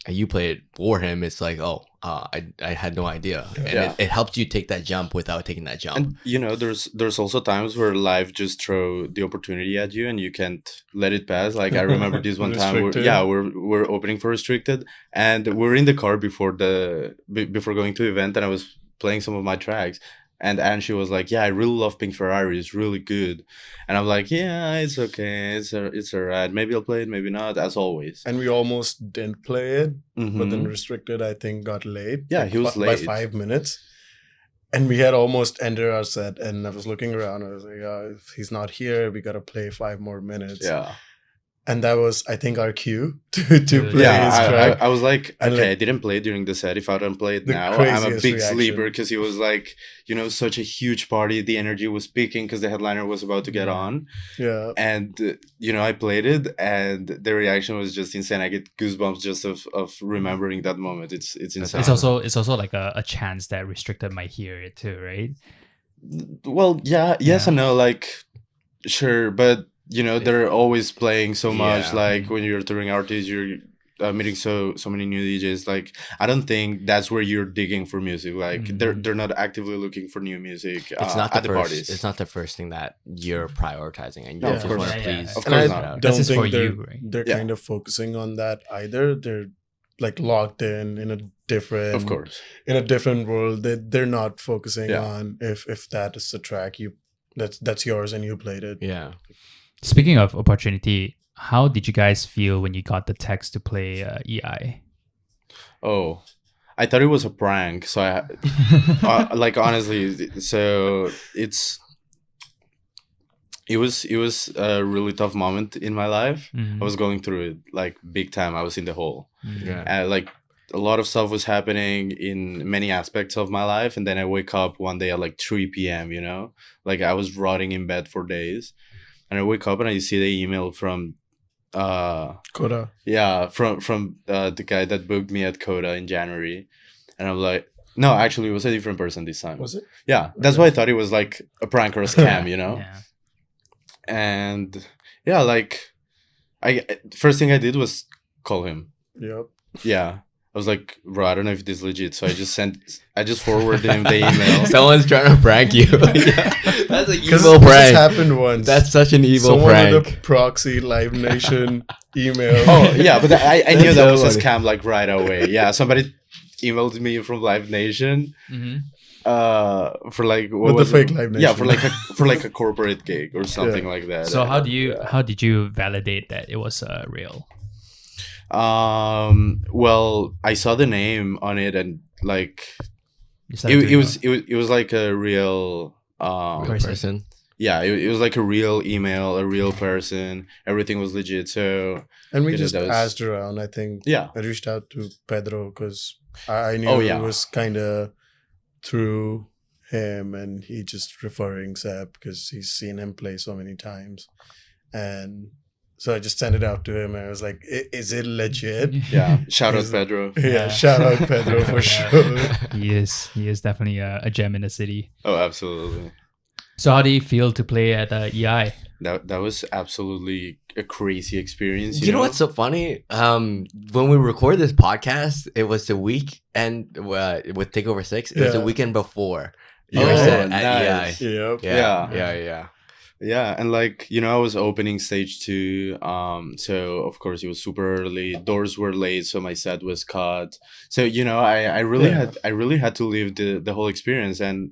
you play it for him, it's like, I had no idea, and Yeah. it helps you take that jump without taking that jump. And there's also times where life just throw the opportunity at you and you can't let it pass. Like I remember this one time we're opening for Restricted, and we're in the car before going to event, and I was playing some of my tracks, and Angie was like, yeah, I really love Pink Ferrari, it's really good. And I'm like, yeah, it's okay, it's alright, maybe I'll play it, maybe not, as always. And we almost didn't play it, but then Mhm. Restricted, I think, got late. Yeah, he was by late. 5 minutes. And we had almost ended our set, and I was looking around. I was like, if he's not here, we got to play 5 more minutes. Yeah. And that was, I think, our cue to play his Yeah, track. I was like, And, okay, like, I didn't play it during the set. If I don't play it the now, I'm a craziest big reaction. sleeper, because he was like, such a huge party. The energy was peaking because the headliner was about to get on. Yeah. And, I played it, and the reaction was just insane. I get goosebumps just of remembering that moment. It's insane. It's also like a chance that Restricted might hear it too, right? Well, yes Yeah. and no, like, sure, but they're always playing so much. Yeah. Like when you're touring artists, you're meeting so many new DJs. Like I don't think that's where you're digging for music. Like they're not actively looking for new music It's not at the the first. parties. It's not the first thing that you're prioritizing, and you No, of just course. want to Yeah, please. yeah. Of And course I not. out. don't That's just for think they're, you, right? they're Yeah. kind of focusing on that either. They're like locked in a different, Of course. in a different world. They're not focusing Yeah. on if that is the track that's yours and you played it. Yeah. Speaking of opportunity, how did you guys feel when you got the text to play EI? Oh, I thought it was a prank. So like honestly, so it was a really tough moment in my life. Mhm. I was going through it like big time. I was in the hole. Yeah. Like a lot of stuff was happening in many aspects of my life, and then I wake up one day at like 3 p.m. Like I was rotting in bed for days, and I wake up and I see the email from Coda. from the guy that booked me at Coda in January, and I'm like, no, actually it was a different person this time. Was it? Yeah, that's why I thought it was like a prank or a scam, Yeah. And yeah, like first thing I did was call him. Yep. Yeah. I was like, bro, I don't know if this is legit. So I just forwarded him the email. Someone's trying to prank you. That's an Because evil this prank. happened once. That's such an evil Someone prank. with a proxy Live Nation email. Oh, yeah, but I knew That's that so was a funny. scam like right away. Yeah, somebody emailed me from Live Nation for like what With the was fake it? Live Yeah, Nation. for like a corporate gig or something like that. So how did you validate that it was real? Well, I saw the name on it, and like You started doing it was like a real Real person. yeah, it was like a real email, a real person. Everything was legit. So And we You know, just that was- asked around. I think yeah, I reached out to Pedro because I knew Oh, yeah. it was kind of through him, and he just referring Seb because he's seen him play so many times. And so I just sent it out to him, and I was like, "Is it legit?" Yeah, shout out Is- Pedro. Yeah, shout out Pedro for sure. He is definitely a gem in the city. Oh, absolutely. So how do you feel to play at EI? That was absolutely a crazy experience. You know what's so funny? When we record this podcast, it was the week and with Takeover 6, it was the Yeah. weekend before. Oh, You were set nice. at EI. Yep. Yeah. Yeah, and like, I was opening stage 2. So of course it was super early. Doors were late, so my set was cut. So I really had to live the whole experience, and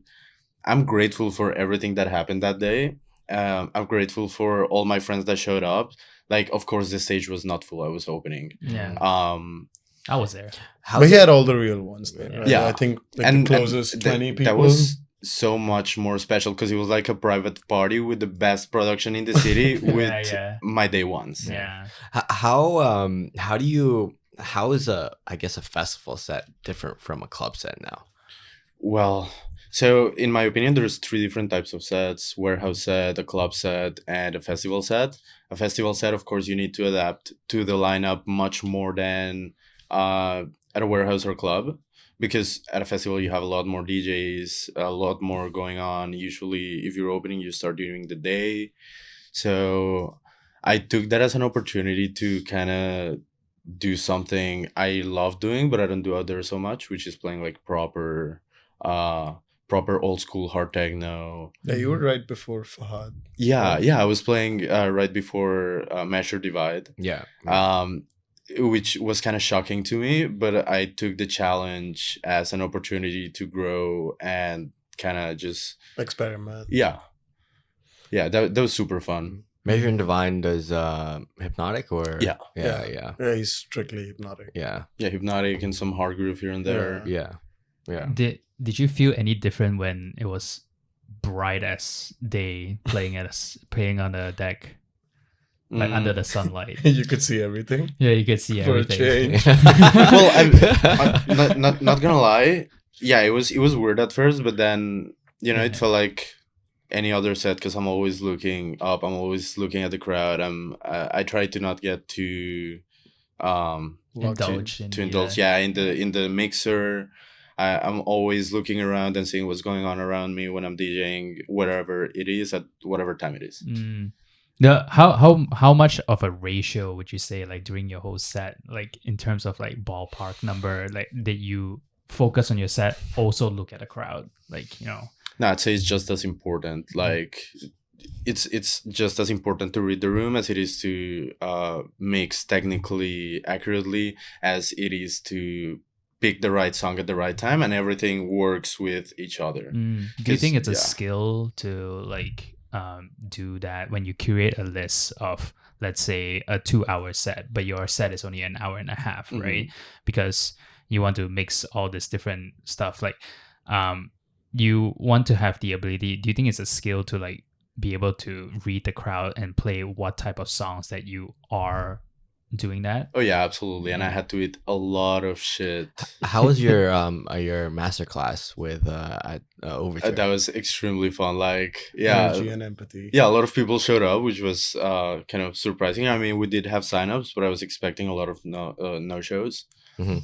I'm grateful for everything that happened that day. I'm grateful for all my friends that showed up. Like, of course, the stage was not full. I was opening. Yeah, Um, I was there. But he had all the real ones there. Right? Yeah. I think like and the closest and 20 people. that was so much more special because it was like a private party with the best production in the city with yeah. my day ones. Yeah. How is a festival set different from a club set now? Well, so in my opinion, there's 3 different types of sets: warehouse set, a club set, and a festival set. A festival set, of course, you need to adapt to the lineup much more than at a warehouse or club, because at a festival you have a lot more DJs, a lot more going on. Usually, if you're opening, you start during the day. So I took that as an opportunity to kind of do something I love doing, but I don't do out there so much, which is playing like proper old school hard techno. Yeah, you were right before Fahad. Yeah, I was playing right before Measure Divide, Yeah. which was kind of shocking to me, but I took the challenge as an opportunity to grow and kind of just Experiment. yeah, that was super fun. Measure and Divine does hypnotic or Yeah. yeah. Yeah, he's strictly hypnotic. Yeah. Yeah, hypnotic and some hard groove here and there. Yeah. Yeah. Did you feel any different when it was bright as day playing on the deck, like under the sunlight? You could see everything. Yeah, you could see For a everything. change. Well, I'm not gonna lie. Yeah, it was weird at first, but then it felt like any other set because I'm always looking up. I'm always looking at the crowd. I try to not get too Indulge in to the, indulge. Yeah, in the mixer. I'm always looking around and seeing what's going on around me when I'm DJing, whatever it is, at whatever time it is. How much of a ratio would you say, like during your whole set, like in terms of like ballpark number, like that you focus on your set, also look at the crowd, like No, I'd say it's just as important. Like it's just as important to read the room as it is to mix technically accurately as it is to pick the right song at the right time, and everything works with each other. Do you think it's a yeah. skill to like do that when you curate a list of, let's say, a 2-hour set, but your set is only an hour and a half, right? Because you want to mix all this different stuff, like you want to have the ability. Do you think it's a skill to like be able to read the crowd and play what type of songs that you are doing that? Oh yeah, absolutely. And I had to eat a lot of shit. How was your master class with Overture? That was extremely fun. Like Energy and empathy. yeah, a lot of people showed up, which was kind of surprising. I mean, we did have signups, but I was expecting a lot of no shows.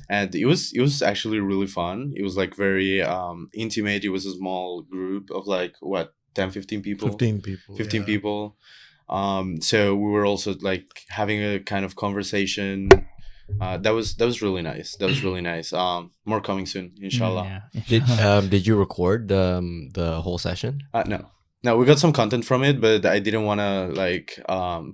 And it was actually really fun. It was like very intimate. It was a small group of like 10-15 people. 15 people. 15 yeah. people. So we were also like having a kind of conversation. That was really nice. More coming soon, inshallah. Did you record the whole session? No, we got some content from it, but I didn't want to like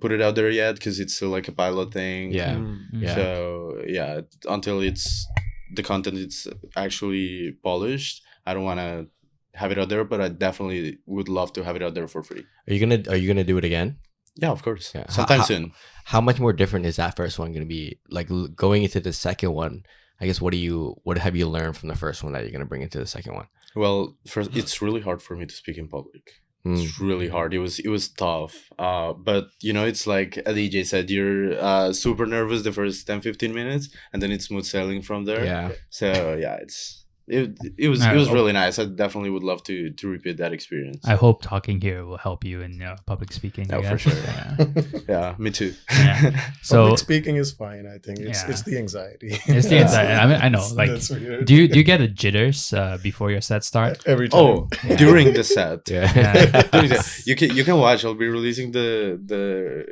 put it out there yet because it's still like a pilot thing. Yeah. So yeah, until the content is actually polished, I don't want to have it out there, but I definitely would love to have it out there for free. Are you gonna do it again? Yeah, of course. Yeah. Sometime soon. How much more different is that first one gonna be? Like going into the second one, I guess what have you learned from the first one that you're gonna bring into the second one? Well, first, it's really hard for me to speak in public. It's really hard. It was tough. But it's like a DJ said, you're super nervous the first 10-15 minutes, and then it's smooth sailing from there. Yeah. So yeah, it was really nice. I definitely would love to repeat that experience. I hope talking here will help you in public speaking. Oh, I for guess. sure. Yeah. Yeah, me too. Yeah. So Public speaking is fine. I think it's the anxiety. it's the inside. I mean, I know. Like, That's weird. do you get the jitters before your set start? Every time. Oh, during the set. Yeah. During the- you can watch. I'll be releasing the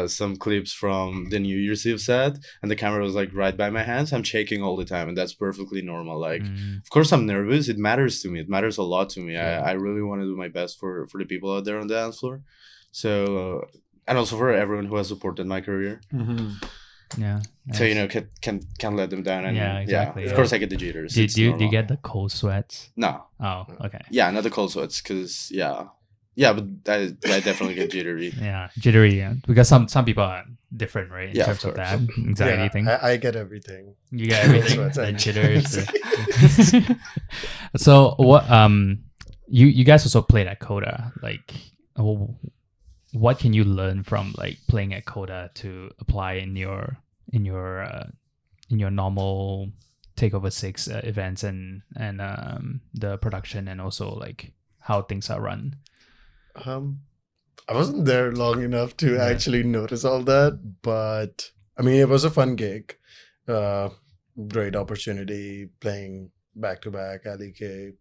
some clips from the New Year's Eve set, and the camera was like right by my hands. I'm shaking all the time, and that's perfectly normal. Like, of course, I'm nervous. It matters to me. It matters a lot to me. I really want to do my best for the people out there on the dance floor. So, and also for everyone who has supported my career. Yeah. So can't let them down. And Yeah, exactly, Of yeah. course, I get the jitters. Do It's you normal. get the cold sweats? No. Oh, okay. Yeah, not the cold sweats, because but I definitely get jittery. Yeah, jittery. Yeah. Because some people are different, right? In Yeah, of terms of course. that anxiety thing. I get everything. You get everything. Cold sweats The and- jitters. So what? You guys also played at Coda. Like, what can you learn from like playing at Coda to apply in your normal Takeover 6 events and the production, and also like how things are run? I wasn't there long enough to actually notice all that, but I mean, it was a fun gig. Great opportunity playing back to back Ali K.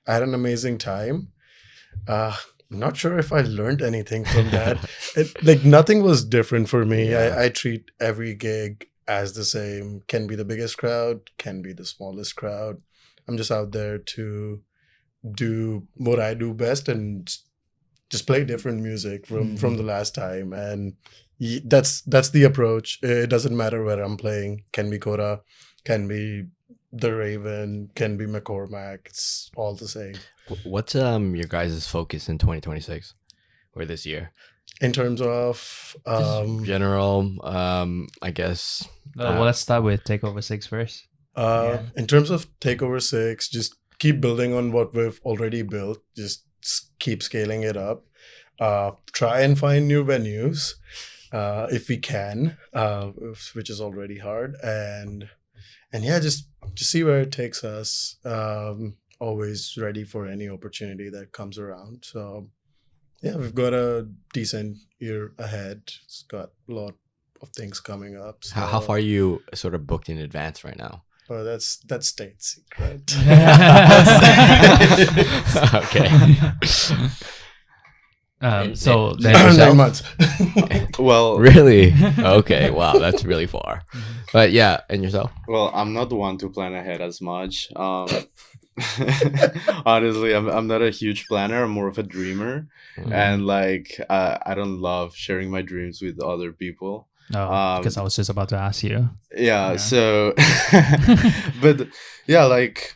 I had an amazing time. I'm not sure if I learned anything from that. Like nothing was different for me. I treat every gig as the same. Can be the biggest crowd, can be the smallest crowd. I'm just out there to do what I do best and just play different music from the last time. And that's the approach. It doesn't matter where I'm playing. Can be Coda, can be the Raven, can be McCormack. It's all the same. What's your guys' focus in 2026 or this year? In terms of General, I guess. Well, let's start with Takeover 6 first. in terms of Takeover 6, just keep building on what we've already built. Just keep scaling it up. Try and find new venues if we can, which is already hard. And yeah, just see where it takes us. Always ready for any opportunity that comes around. So yeah, we've got a decent year ahead. It's got a lot of things coming up. So, How far are you sort of booked in advance right now? Oh, that's state secret. Okay. So then Nine yourself? months. Well, Really? Okay. Wow, that's really far. But yeah, and yourself? well, I'm not the one to plan ahead as much. Honestly, I'm not a huge planner. I'm more of a dreamer, and like I don't love sharing my dreams with other people. because I was just about to ask you. Yeah. Yeah. So, but yeah, like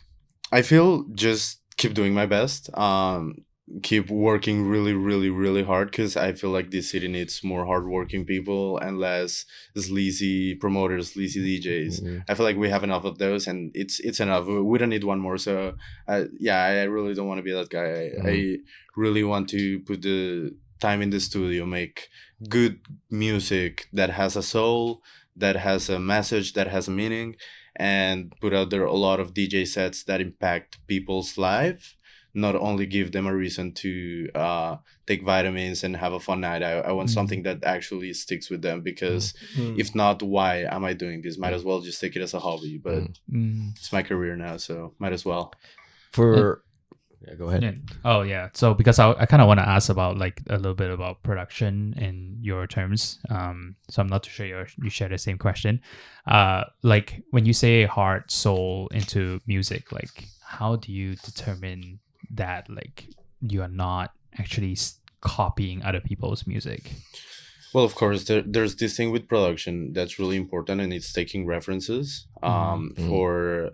I feel just keep doing my best. Keep working really, really, really hard, because I feel like this city needs more hardworking people and less sleazy promoters, sleazy DJs. I feel like we have enough of those, and it's enough. We don't need one more. So, yeah, I really don't want to be that guy. I really want to put the time in the studio, make good music that has a soul, that has a message, that has a meaning, and put out there a lot of DJ sets that impact people's life. Not only give them a reason to take vitamins and have a fun night. I want something that actually sticks with them, because if not, why am I doing this? Might as well just take it as a hobby. But it's my career now, so might as well. Yeah, go ahead. Yeah. Oh yeah. So because I kind of want to ask about like a little bit about production in your terms. So I'm not too sure you share the same question. Like when you say heart, soul into music, like how do you determine that like you are not actually copying other people's music? Well, of course, there's this thing with production that's really important, and it's taking references for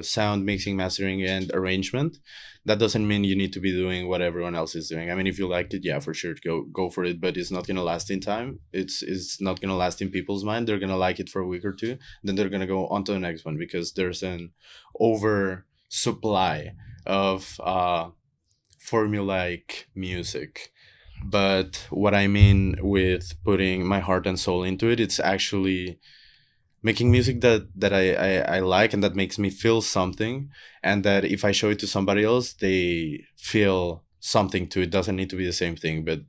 sound, mixing, mastering, and arrangement. That doesn't mean you need to be doing what everyone else is doing. I mean, if you liked it, yeah, for sure, go for it. But it's not gonna last in time. It's not gonna last in people's mind. They're gonna like it for a week or two, then they're gonna go on to the next one, because there's an oversupply of formulaic music. But what I mean with putting my heart and soul into it, it's actually making music that I like and that makes me feel something, and that if I show it to somebody else, they feel something too. It doesn't need to be the same thing, but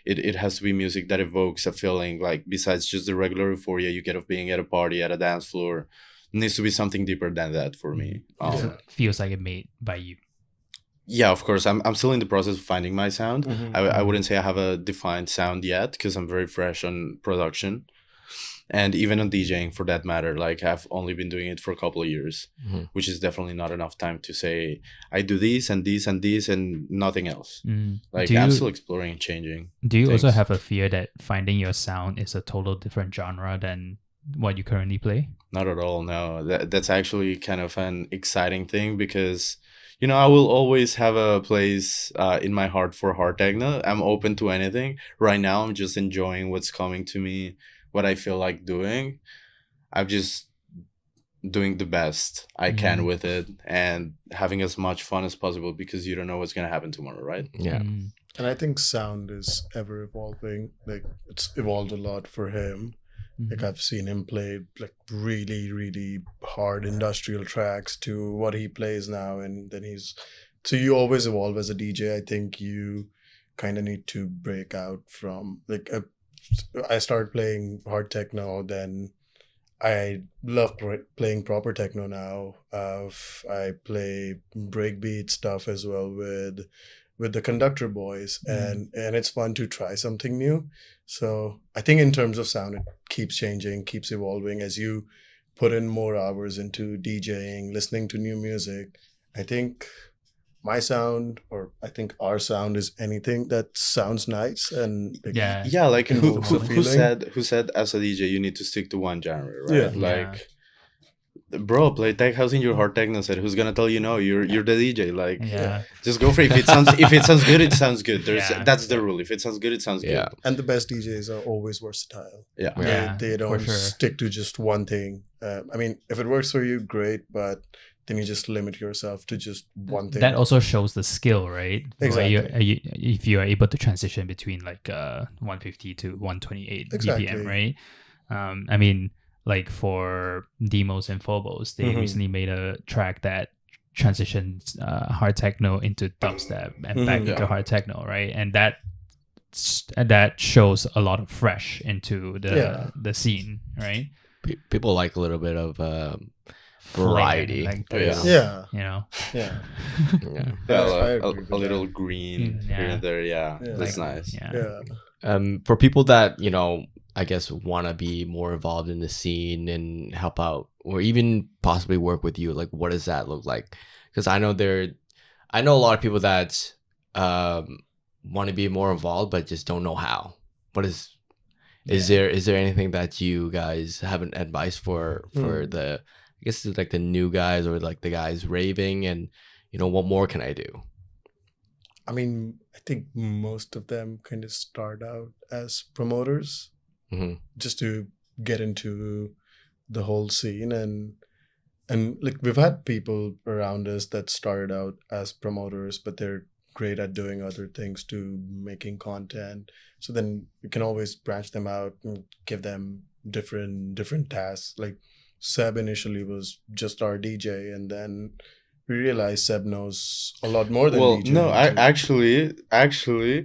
it has to be music that evokes a feeling, like besides just the regular euphoria you get of being at a party, at a dance floor. It needs to be something deeper than that for me. Feels like it made by you. Yeah, of course. I'm still in the process of finding my sound. Mhm. I wouldn't say I have a defined sound yet because I'm very fresh on production. And even on DJing, for that matter, like I've only been doing it for a couple of years, which is definitely not enough time to say I do this and this and this and nothing else. Like I'm still exploring and changing. Do you also things. have a fear that finding your sound is a total different genre than what you currently play? Not at all. No, that's actually kind of an exciting thing because, you know, I will always have a place in my heart for hard techno. I'm open to anything. Right now, I'm just enjoying what's coming to me, what I feel like doing. I'm just doing the best I can with it and having as much fun as possible because you don't know what's going to happen tomorrow, right? Yeah. And I think sound is ever evolving. Like it's evolved a lot for him. Like I've seen him play like really, really hard industrial tracks to what he plays now, and then so you always evolve as a DJ. I think you kind of need to break out from like I started playing hard techno, then I love playing proper techno now. I play breakbeat stuff as well with the Conductor Boys, and it's fun to try something new. So I think in terms of sound, it keeps changing, keeps evolving as you put in more hours into DJing, listening to new music. I think my sound, or I think our sound, is anything that sounds nice and like, yeah, like who feeling. said as a DJ you need to stick to one genre, right? Yeah. Like, bro, play tech house in your hard techno set. Who's gonna tell you no? You're the DJ. Like, just go for it. If it sounds good, it sounds good. That's the rule. If it sounds good, it sounds good. And the best DJs are always versatile. Yeah. They don't stick to just one thing. I mean, if it works for you, great, but then you just limit yourself to just one thing. That also shows the skill, right? Exactly. If you are able to transition between like 150 to 128 BPM, right? I mean, like for Demos and Phobos, they recently made a track that transitions hard techno into dubstep and back into hard techno, right? And that shows a lot of fresh into the scene, right? People like a little bit of variety. Like, Yeah. you know. Yeah. A little green here and there. Yeah, that's nice. For people that, you know, I guess want to be more involved in the scene and help out, or even possibly work with you, like what does that look like? Because I know a lot of people that want to be more involved but just don't know how. Is there anything that you guys have an advice for the, I guess it's like the new guys or like the guys raving, and you know, what more can I do? I mean, I think most of them kind of start out as promoters, just to get into the whole scene, and like we've had people around us that started out as promoters, but they're great at doing other things too, making content. So then you can always branch them out and give them different tasks. Like Seb initially was just our DJ, and then we realized Seb knows a lot more than DJ. No, I actually.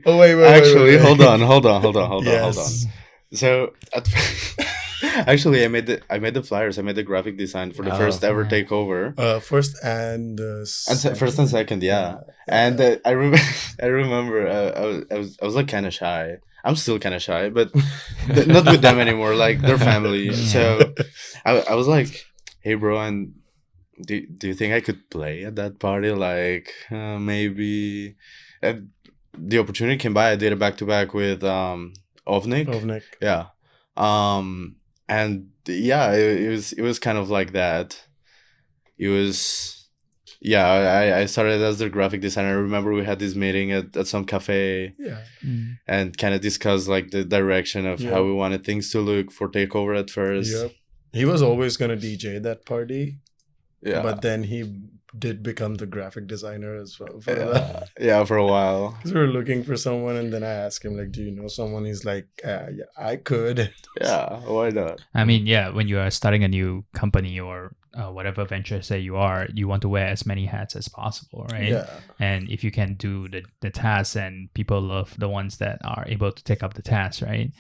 Oh wait. Hold on. Yes. So actually, I made the flyers. I made the graphic design for the first ever takeover. First and first and second, yeah. And I remember I was like kind of shy. I'm still kind of shy, but not with them anymore. Like their family. So I was like, "Hey, bro, and do you think I could play at that party? Like maybe." And the opportunity came by. I did it back to back with Ovnik. Yeah. And yeah, it was kind of like that. It was, I started as the graphic designer. I remember we had this meeting at some cafe, and kind of discussed like the direction of how we wanted things to look for takeover at first. Yep. He was always gonna DJ that party. Yeah. But then he did become the graphic designer as well for Yeah, that. yeah, for a while. Because we were looking for someone, and then I asked him, like, do you know someone? He's like, yeah, I could. Yeah, why not? I mean, yeah, when you are starting a new company or whatever venture say you are, you want to wear as many hats as possible, right? Yeah. And if you can do the tasks, and people love the ones that are able to take up the task, right?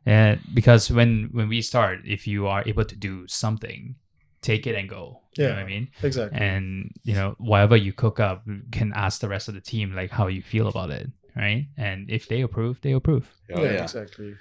And because when we start, if you are able to do something, take it and go. You know what I mean? Exactly. And whatever you cook up, you can ask the rest of the team like how you feel about it, right? And if they approve, they approve. Oh, yeah. Exactly.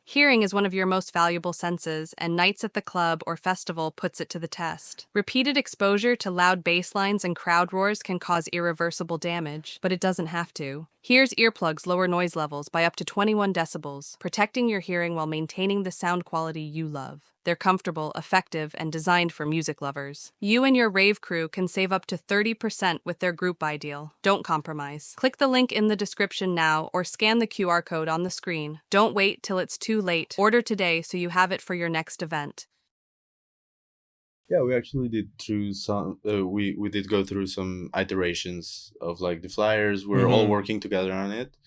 Hearing is one of your most valuable senses, and nights at the club or festival puts it to the test. Repeated exposure to loud bass lines and crowd roars can cause irreversible damage, but it doesn't have to. Here's earplugs lower noise levels by up to 21 decibels, protecting your hearing while maintaining the sound quality you love. They're comfortable, effective, and designed for music lovers. You and your rave crew can save up to 30% with their group buy deal. Don't compromise. Click the link in the description now or scan the QR code on the screen. Don't wait till it's too late. Order today so you have it for your next event. Yeah, we actually did through some. We did go through some iterations of like the flyers. We're all working together on it,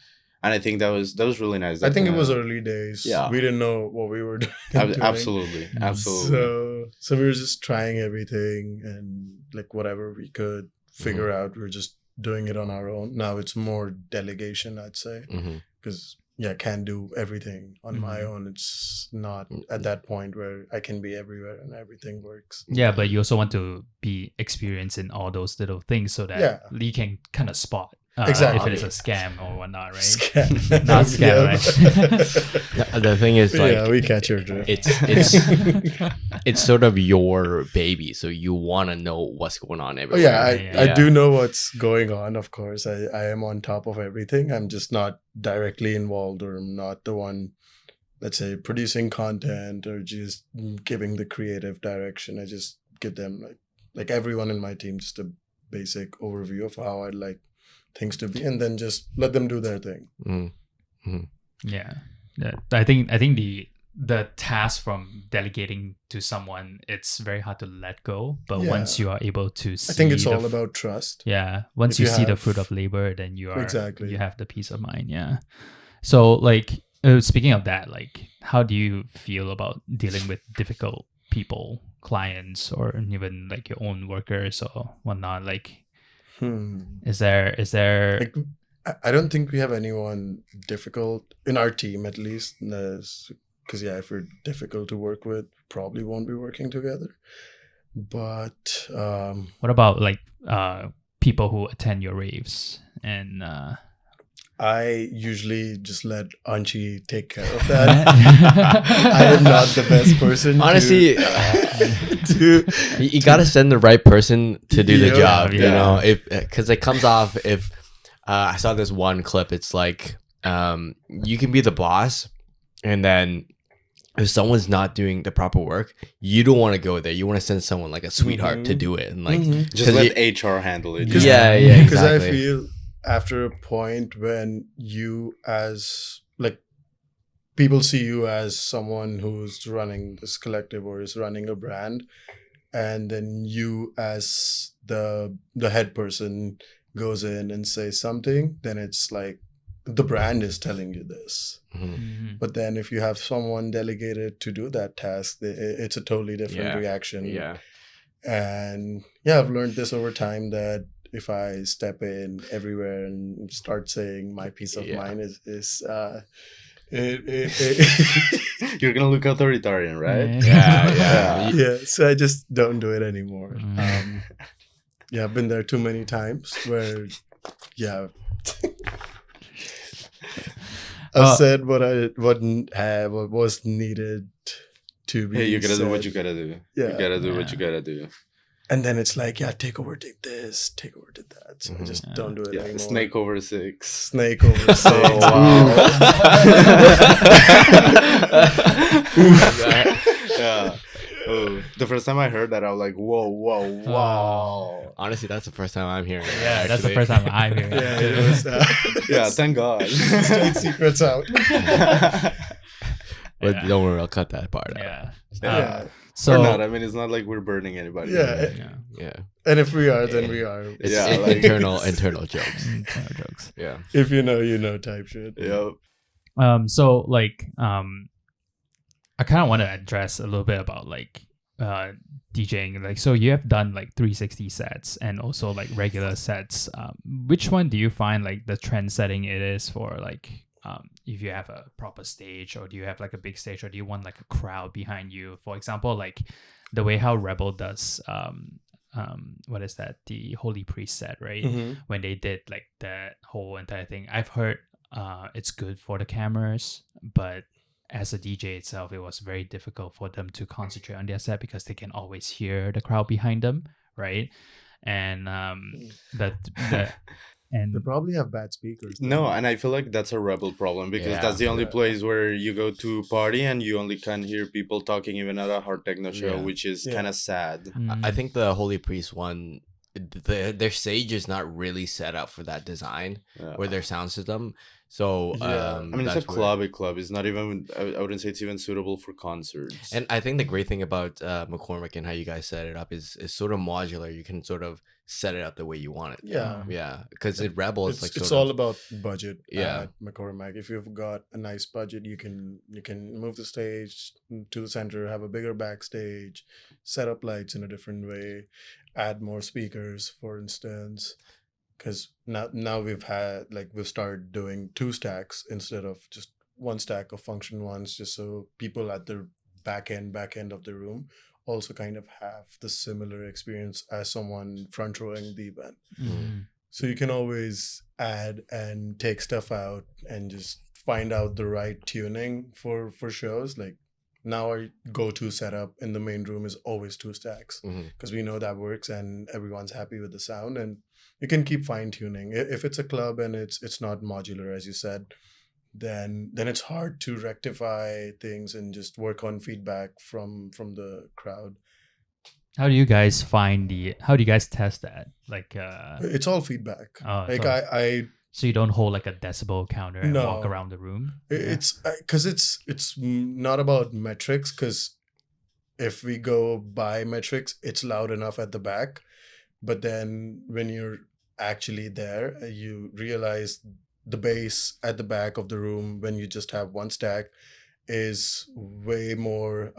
and I think that was really nice. I think it was early days. Yeah. We didn't know what we were doing. Absolutely. So we were just trying everything and like whatever we could figure out. We were just doing it on our own. Now it's more delegation, I'd say, because I can't do everything on my own. It's not at that point where I can be everywhere and everything works. Yeah, but you also want to be experienced in all those little things so that you can kind of spot exactly if it is a scam or whatnot, right? Scam. Not scam, right? The thing is, like, we catch your drift. It's sort of your baby, so you want to know what's going on everywhere. I do know what's going on. Of course, I am on top of everything. I'm just not directly involved, or I'm not the one, let's say, producing content or just giving the creative direction. I just give them like everyone in my team just a basic overview of how I'd like things to be, and then just let them do their thing. Yeah. I think the task from delegating to someone, it's very hard to let go, but once you are able to see, I think it's all about trust. Once If you see the have- fruit of labor, then you are Exactly. you have the peace of mind. So like speaking of that, like how do you feel about dealing with difficult people, clients, or even like your own workers or whatnot? Like is there Like, I don't think we have anyone difficult in our team, at least, because if we're difficult to work with, probably won't be working together. But what about like people who attend your raves? And I usually just let Anchi take care of that. I am not the best person. Honestly, you gotta send the right person to do the job. You know, because it comes off. If I saw this one clip, it's like you can be the boss, and then if someone's not doing the proper work, you don't want to go there. You want to send someone like a sweetheart to do it, and like just let HR handle it. Because exactly. I feel after a point when you as like people see you as someone who's running this collective or is running a brand, and then you as the head person goes in and says something, then it's like the brand is telling you this. But then if you have someone delegated to do that task, it's a totally different reaction. And I've learned this over time, that if I step in everywhere and start saying my peace of mind is you're gonna look authoritarian, right? Yeah. So I just don't do it anymore. I've been there too many times where I said what was needed to be. Hey, you gotta said. do what you gotta do. You gotta do what you gotta do. And then it's like, take over, did this, take over, did that. So I just don't do it anymore. Snake over 6. Snake over 6. Yeah. Oh, the first time I heard that, I was like, whoa. Honestly, that's the first time I'm hearing it. Yeah, that's the first time I'm hearing it. It was, thank God. state secrets out. But don't worry, I'll cut that part out. Yeah. So or not. I mean, it's not like we're burning anybody. Yeah. yeah, Yeah. And if we are, then we are. It's Yeah, like- internal jokes. kind of jokes. Yeah. If you know type shit. Yep. So like I kind of want to address a little bit about like DJing. Like, so you have done like 360 sets and also like regular sets. Which one do you find like the trend setting it is for like if you have a proper stage, or do you have like a big stage, or do you want like a crowd behind you? For example, like the way how Rebel does what is that, the Holy Priest set, right? When they did like that whole entire thing, I've heard it's good for the cameras, but as a DJ itself, it was very difficult for them to concentrate on their set because they can always hear the crowd behind them, right? And and They probably have bad speakers. No, and I feel like that's a Rebel problem because Yeah. that's the only place where you go to party and you only can hear people talking even at a hard techno show, Yeah. which is Yeah. kind of sad. I think the Holy Priest one, their stage is not really set up for that design Yeah. or their sound system. So Yeah. I mean, it's a that's where- club. It's not even. I wouldn't say it's even suitable for concerts. And I think the great thing about McCormick and how you guys set it up is sort of modular. You can sort of set it up the way you want it. Yeah. Yeah, because it Rebel is It's, like it's sort all of, about budget. Yeah. At McCormack. If you've got a nice budget, you can move the stage to the center, have a bigger backstage, set up lights in a different way, add more speakers, for instance. Because now we've started doing 2 stacks instead of just 1 stack of function ones, just so people at the back end of the room also kind of have the similar experience as someone front rowing the event. So you can always add and take stuff out and just find out the right tuning for shows. Like now our go-to setup in the main room is always 2 stacks because we know that works and everyone's happy with the sound, and you can keep fine-tuning. If it's a club and it's not modular, as you said, then it's hard to rectify things and just work on feedback from the crowd. how do you guys how do you guys test that? Like It's all feedback. Oh, Like so- I so you don't hold like a decibel counter and No. walk around the room? it's because it's not about metrics, because if we go by metrics, it's loud enough at the back, but then when you're actually there, you realize the bass at the back of the room when you just have 1 stack is way more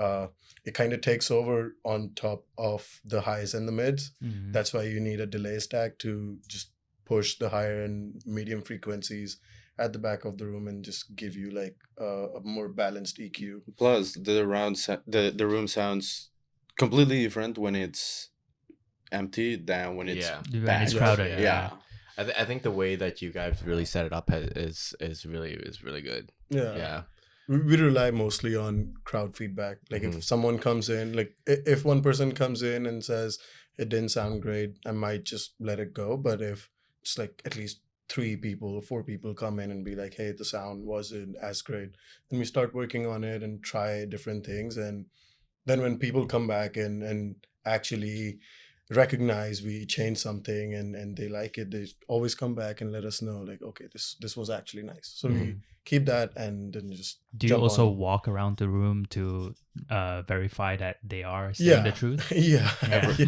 it kind of takes over on top of the highs and the mids. Mhm. That's why you need a delay stack to just push the higher and medium frequencies at the back of the room and just give you like a more balanced EQ. Plus, the room sounds completely different when it's empty than when it's Yeah. When packed. it's crowded, Yeah. I think the way that you guys really set it up is really good. Yeah. We rely mostly on crowd feedback. Like if someone comes in, like if one person comes in and says it didn't sound great, I might just let it go. But if it's like at least 3 people or 4 people come in and be like, hey, the sound wasn't as great, then we start working on it and try different things. And then when people come back and actually recognize we changed something and they like it, they always come back and let us know, like, okay, this was actually nice. So we keep that and then just Do you jump also on. walk around the room to verify that they are saying the truth? Yeah.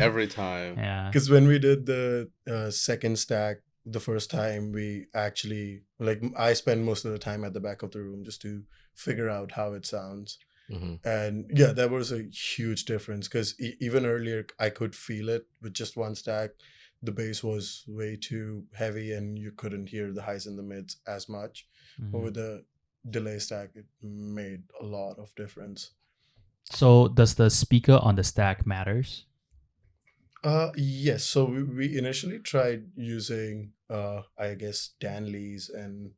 Every time. Yeah. Because when we did the second stack the first time, we actually, like, I spend most of the time at the back of the room just to figure out how it sounds. And yeah, that was a huge difference because even earlier I could feel it with just 1 stack. The bass was way too heavy and you couldn't hear the highs and the mids as much. But with the delay stack, it made a lot of difference. So does the speaker on the stack matters? Yes. So we initially tried using I guess Danley's and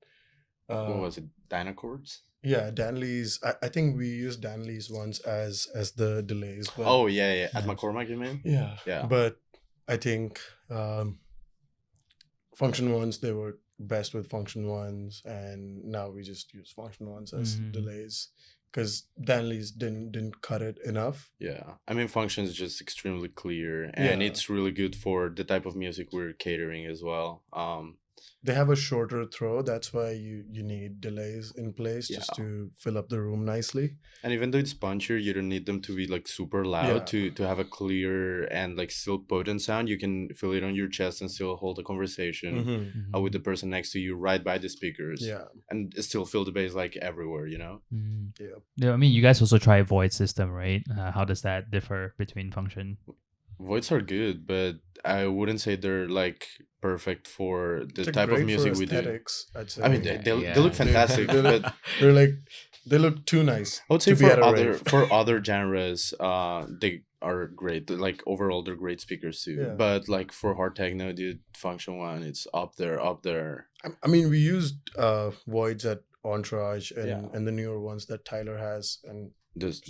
What was it? Dynacords? yeah, Danley's. I think we used Danley's once as the delays. But Oh yeah. At McCormack, you mean? yeah. Yeah. But I think function ones, they were best with function ones, and now we just use function ones as delays because Danley's didn't cut it enough. Yeah, I mean, function is just extremely clear, and Yeah. it's really good for the type of music we're catering as well. they have a shorter throw. That's why you need delays in place just to fill up the room nicely. And even though it's punchier, you don't need them to be like super loud to have a clear and like still potent sound. You can feel it on your chest and still hold a conversation with the person next to you right by the speakers. Yeah. And still feel the bass like everywhere, you know? Yeah, I mean, you guys also try void system, right? How does that differ between function? Voids are good, but I wouldn't say they're like perfect for the They're type of great music for we do. aesthetics, I'd say. I mean, they look fantastic, but they're like they look too nice. I would say to be at a for rave. other genres, they are great. Like overall, they're great speakers too. Yeah. But like for hard techno, dude, Function One, it's up there. I mean, we used voids at Entourage and Yeah. and the newer ones that Tyler has, and Those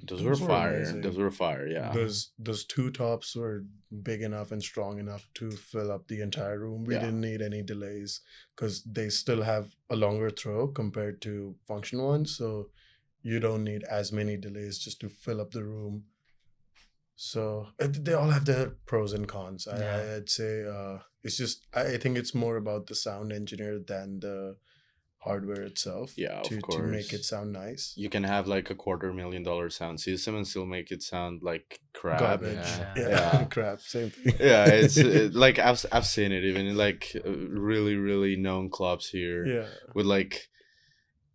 were were fire. amazing. Those were fire. Yeah. those two tops were big enough and strong enough to fill up the entire room. We didn't need any delays because they still have a longer throw compared to function ones, so you don't need as many delays just to fill up the room. So they all have their pros and cons. I'd say it's just I think it's more about the sound engineer than the hardware itself. Yeah, to of course. to make it sound nice. You can have like a $250,000 sound system and still make it sound like crap. Garbage. Yeah. Yeah. Crap. Same thing. Yeah, it's like I've seen it even in like really known clubs here Yeah. with like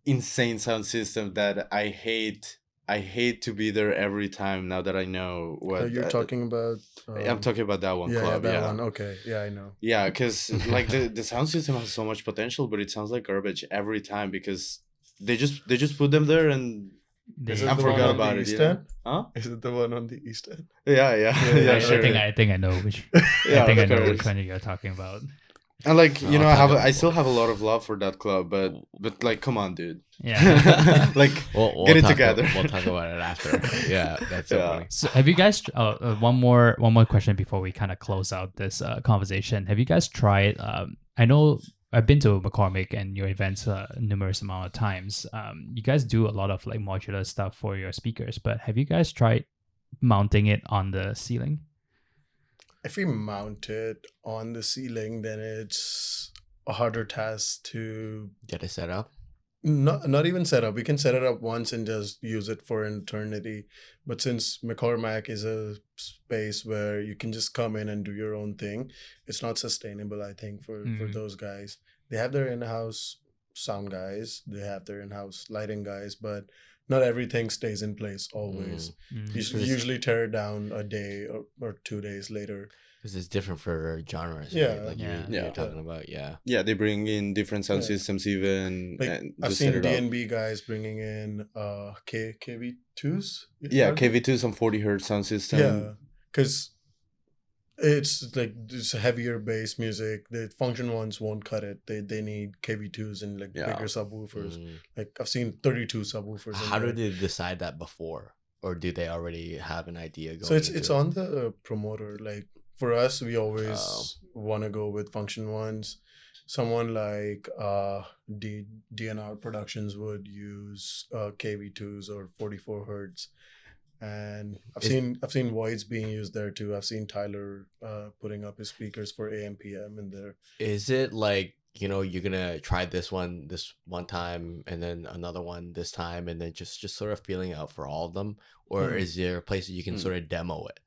insane sound system that I hate to be there every time now that I know what You're talking about. I'm talking about that one Yeah, club. that Yeah, one. Okay. Yeah, I know. yeah, because like the sound system has so much potential, but it sounds like garbage every time because they just put them there and Is it I the one forgot on the about it. East Yeah. End? Huh? Is it the one on the East End? Yeah, I sure. think I know which. Yeah, I think I of know course. which one you're talking about. And like you I'll know, talk about I still both. have a lot of love for that club, but like, come on, dude. Yeah. Like, We'll get it talk together. We'll talk about it after. Yeah, that's so Yeah. funny. So have you guys? One more question before we kind of close out this conversation. Have you guys tried? I know I've been to McCormick and your events numerous amount of times. You guys do a lot of like modular stuff for your speakers, but have you guys tried mounting it on the ceiling? If we mount it on the ceiling, then it's a harder task to Get it set up. not even set up. We can set it up once and just use it for eternity. But since McCormack is a space where you can just come in and do your own thing, it's not sustainable, I think, for those guys. They have their in-house sound guys, they have their in-house lighting guys, but not everything stays in place always. You usually tear it down a day or 2 days later. Because it's different for genres. Yeah. Right? Like Yeah. you're talking about. Yeah. yeah, they bring in different sound Yeah. systems even. Like and I've just set seen it up. D&B guys bringing in KV2s. Yeah, KV2 some 40 hertz sound system. Yeah, because it's like this heavier bass music. The function ones won't cut it. They need KV2s and like Yeah. bigger subwoofers. Mm. Like I've seen 32 subwoofers. in How do there. they decide that before, or do they already have an idea going? So it's into it? on the promoter. Like for us, we always Oh. want to go with function ones. Someone like DNR Productions would use KV2s or 44 hertz, and I've seen voids being used there too. I've seen Tyler putting up his speakers for AM/PM in there. Is it like, you're gonna try this one time and then another one this time and then just sort of feeling out for all of them, or is there a place that you can sort of demo it?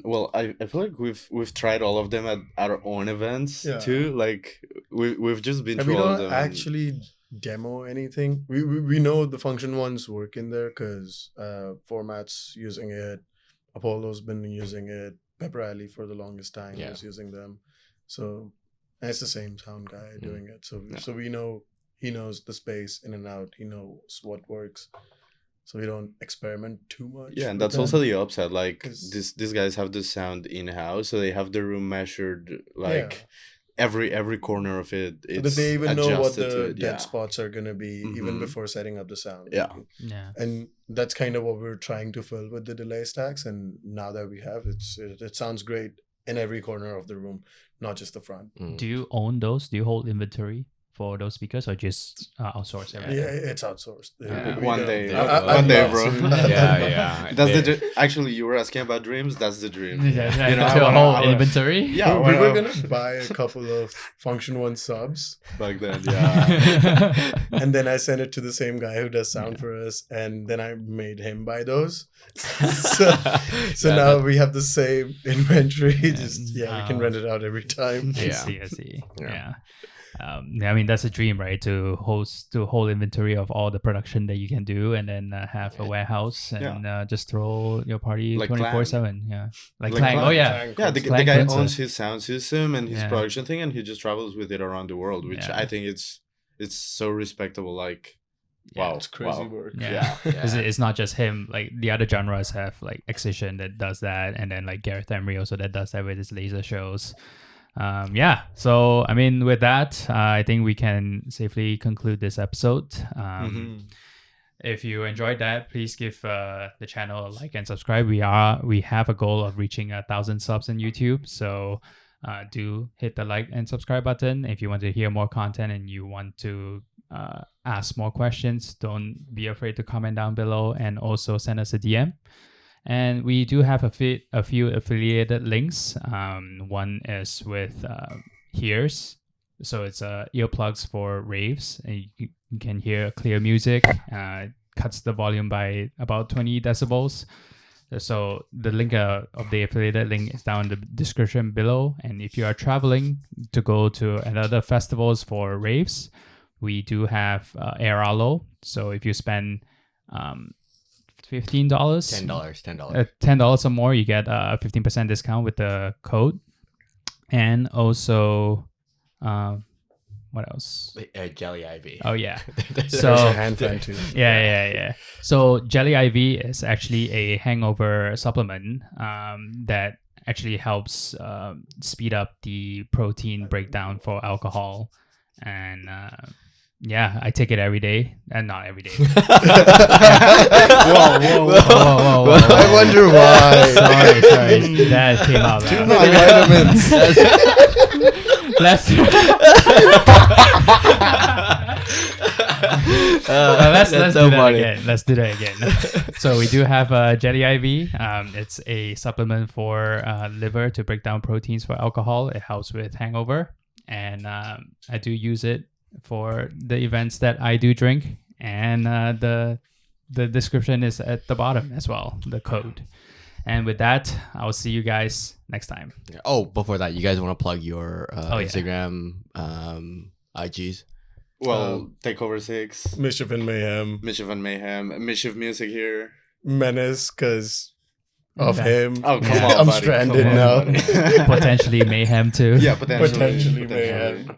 Well, I feel like we've tried all of them at our own events Yeah. too. Like we've just been And we through all of don't them. actually demo anything. We know the function ones work in there because Format's using it, Apollo's been using it, Pepper Alley for the longest time was using them. So and it's the same sound guy doing it. So we know he knows the space in and out. He knows what works. So we don't experiment too much. Yeah, and with that's that. also the upside. Like 'Cause- these guys have the sound in house, so they have the room measured. Like Yeah. every corner of it. So that It's they even know what adjusted to the it, dead yeah. spots are gonna be even Mhm. before setting up the sound. Yeah. Yeah. And that's kind of what we're trying to fill with the delay stacks. And now that we have it sounds great in every corner of the room, not just the front. Do you own those? Do you hold inventory for those speakers, or just outsource everything? Yeah, it's outsourced. Yeah. One day, I'd love bro. to. Yeah. That's actually, you were asking about dreams. That's the dream. Yeah, You know, to a whole inventory. Yeah, we were gonna buy a couple of Function One subs, back then. Yeah. and then I sent it to the same guy who does sound for us, and then I made him buy those. So now we have the same inventory. Just we can rent it out every time. I see. Yeah. I mean, that's a dream, right? To hold inventory of all the production that you can do, and then have a warehouse and just throw your party Like 24/7. Yeah, like Like Clang. Clang. Oh yeah, Yeah, the Clang guy Princess. owns his sound system and his Yeah. production thing, and he just travels with it around the world, which Yeah. I think it's so respectable. Like, wow, It's crazy wow. work. Yeah. It's not just him. Like the other genres have like Excision that does that, and then like Gareth Emery also that does that with his laser shows. So I mean, with that, I think we can safely conclude this episode. If you enjoyed that, please give the channel a like and subscribe. We have a goal of reaching 1,000 subs on YouTube, so do hit the like and subscribe button. If you want to hear more content and you want to ask more questions, don't be afraid to comment down below, and also send us a DM. And we do have a few affiliated links. One is with Hears. So it's earplugs for raves. And you can hear clear music. Cuts the volume by about 20 decibels. So the link of the affiliated link is down in the description below. And if you are traveling to go to another festivals for raves, we do have Airalo. So if you spend $15, $10 or more, you get a 15% discount with the code. And also, what else? Jelly IV. Oh yeah. There's So a hand fan too. yeah. So Jelly IV is actually a hangover supplement that actually helps speed up the protein breakdown for alcohol. And yeah, I take it every day, and not every day. Whoa. I wonder why. Sorry, that came out Too loud. many vitamins. Let's do that again. Let's do that again. So we do have Jelly IV. It's a supplement for liver to break down proteins for alcohol. It helps with hangover, and I do use it for the events that I do drink, and the description is at the bottom as well, the code. And with that, I'll see you guys next time. Oh, before that, you guys want to plug your yeah. Instagram, IGs? Well, Takeover 6, Mischief and Mayhem. Mischief and Mayhem, Mischief Music here. Menace, because of him. Oh, come on, I'm buddy. stranded Come on, now. buddy. Potentially Mayhem too. Yeah, potentially Mayhem.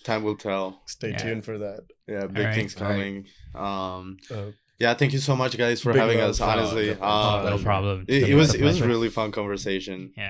Time will tell. Stay tuned for that. Yeah, big Alright. things coming. Uh, Yeah, thank you so much, guys, for Big having love. us. Honestly, No problem. it was Pleasure. really fun conversation. Yeah.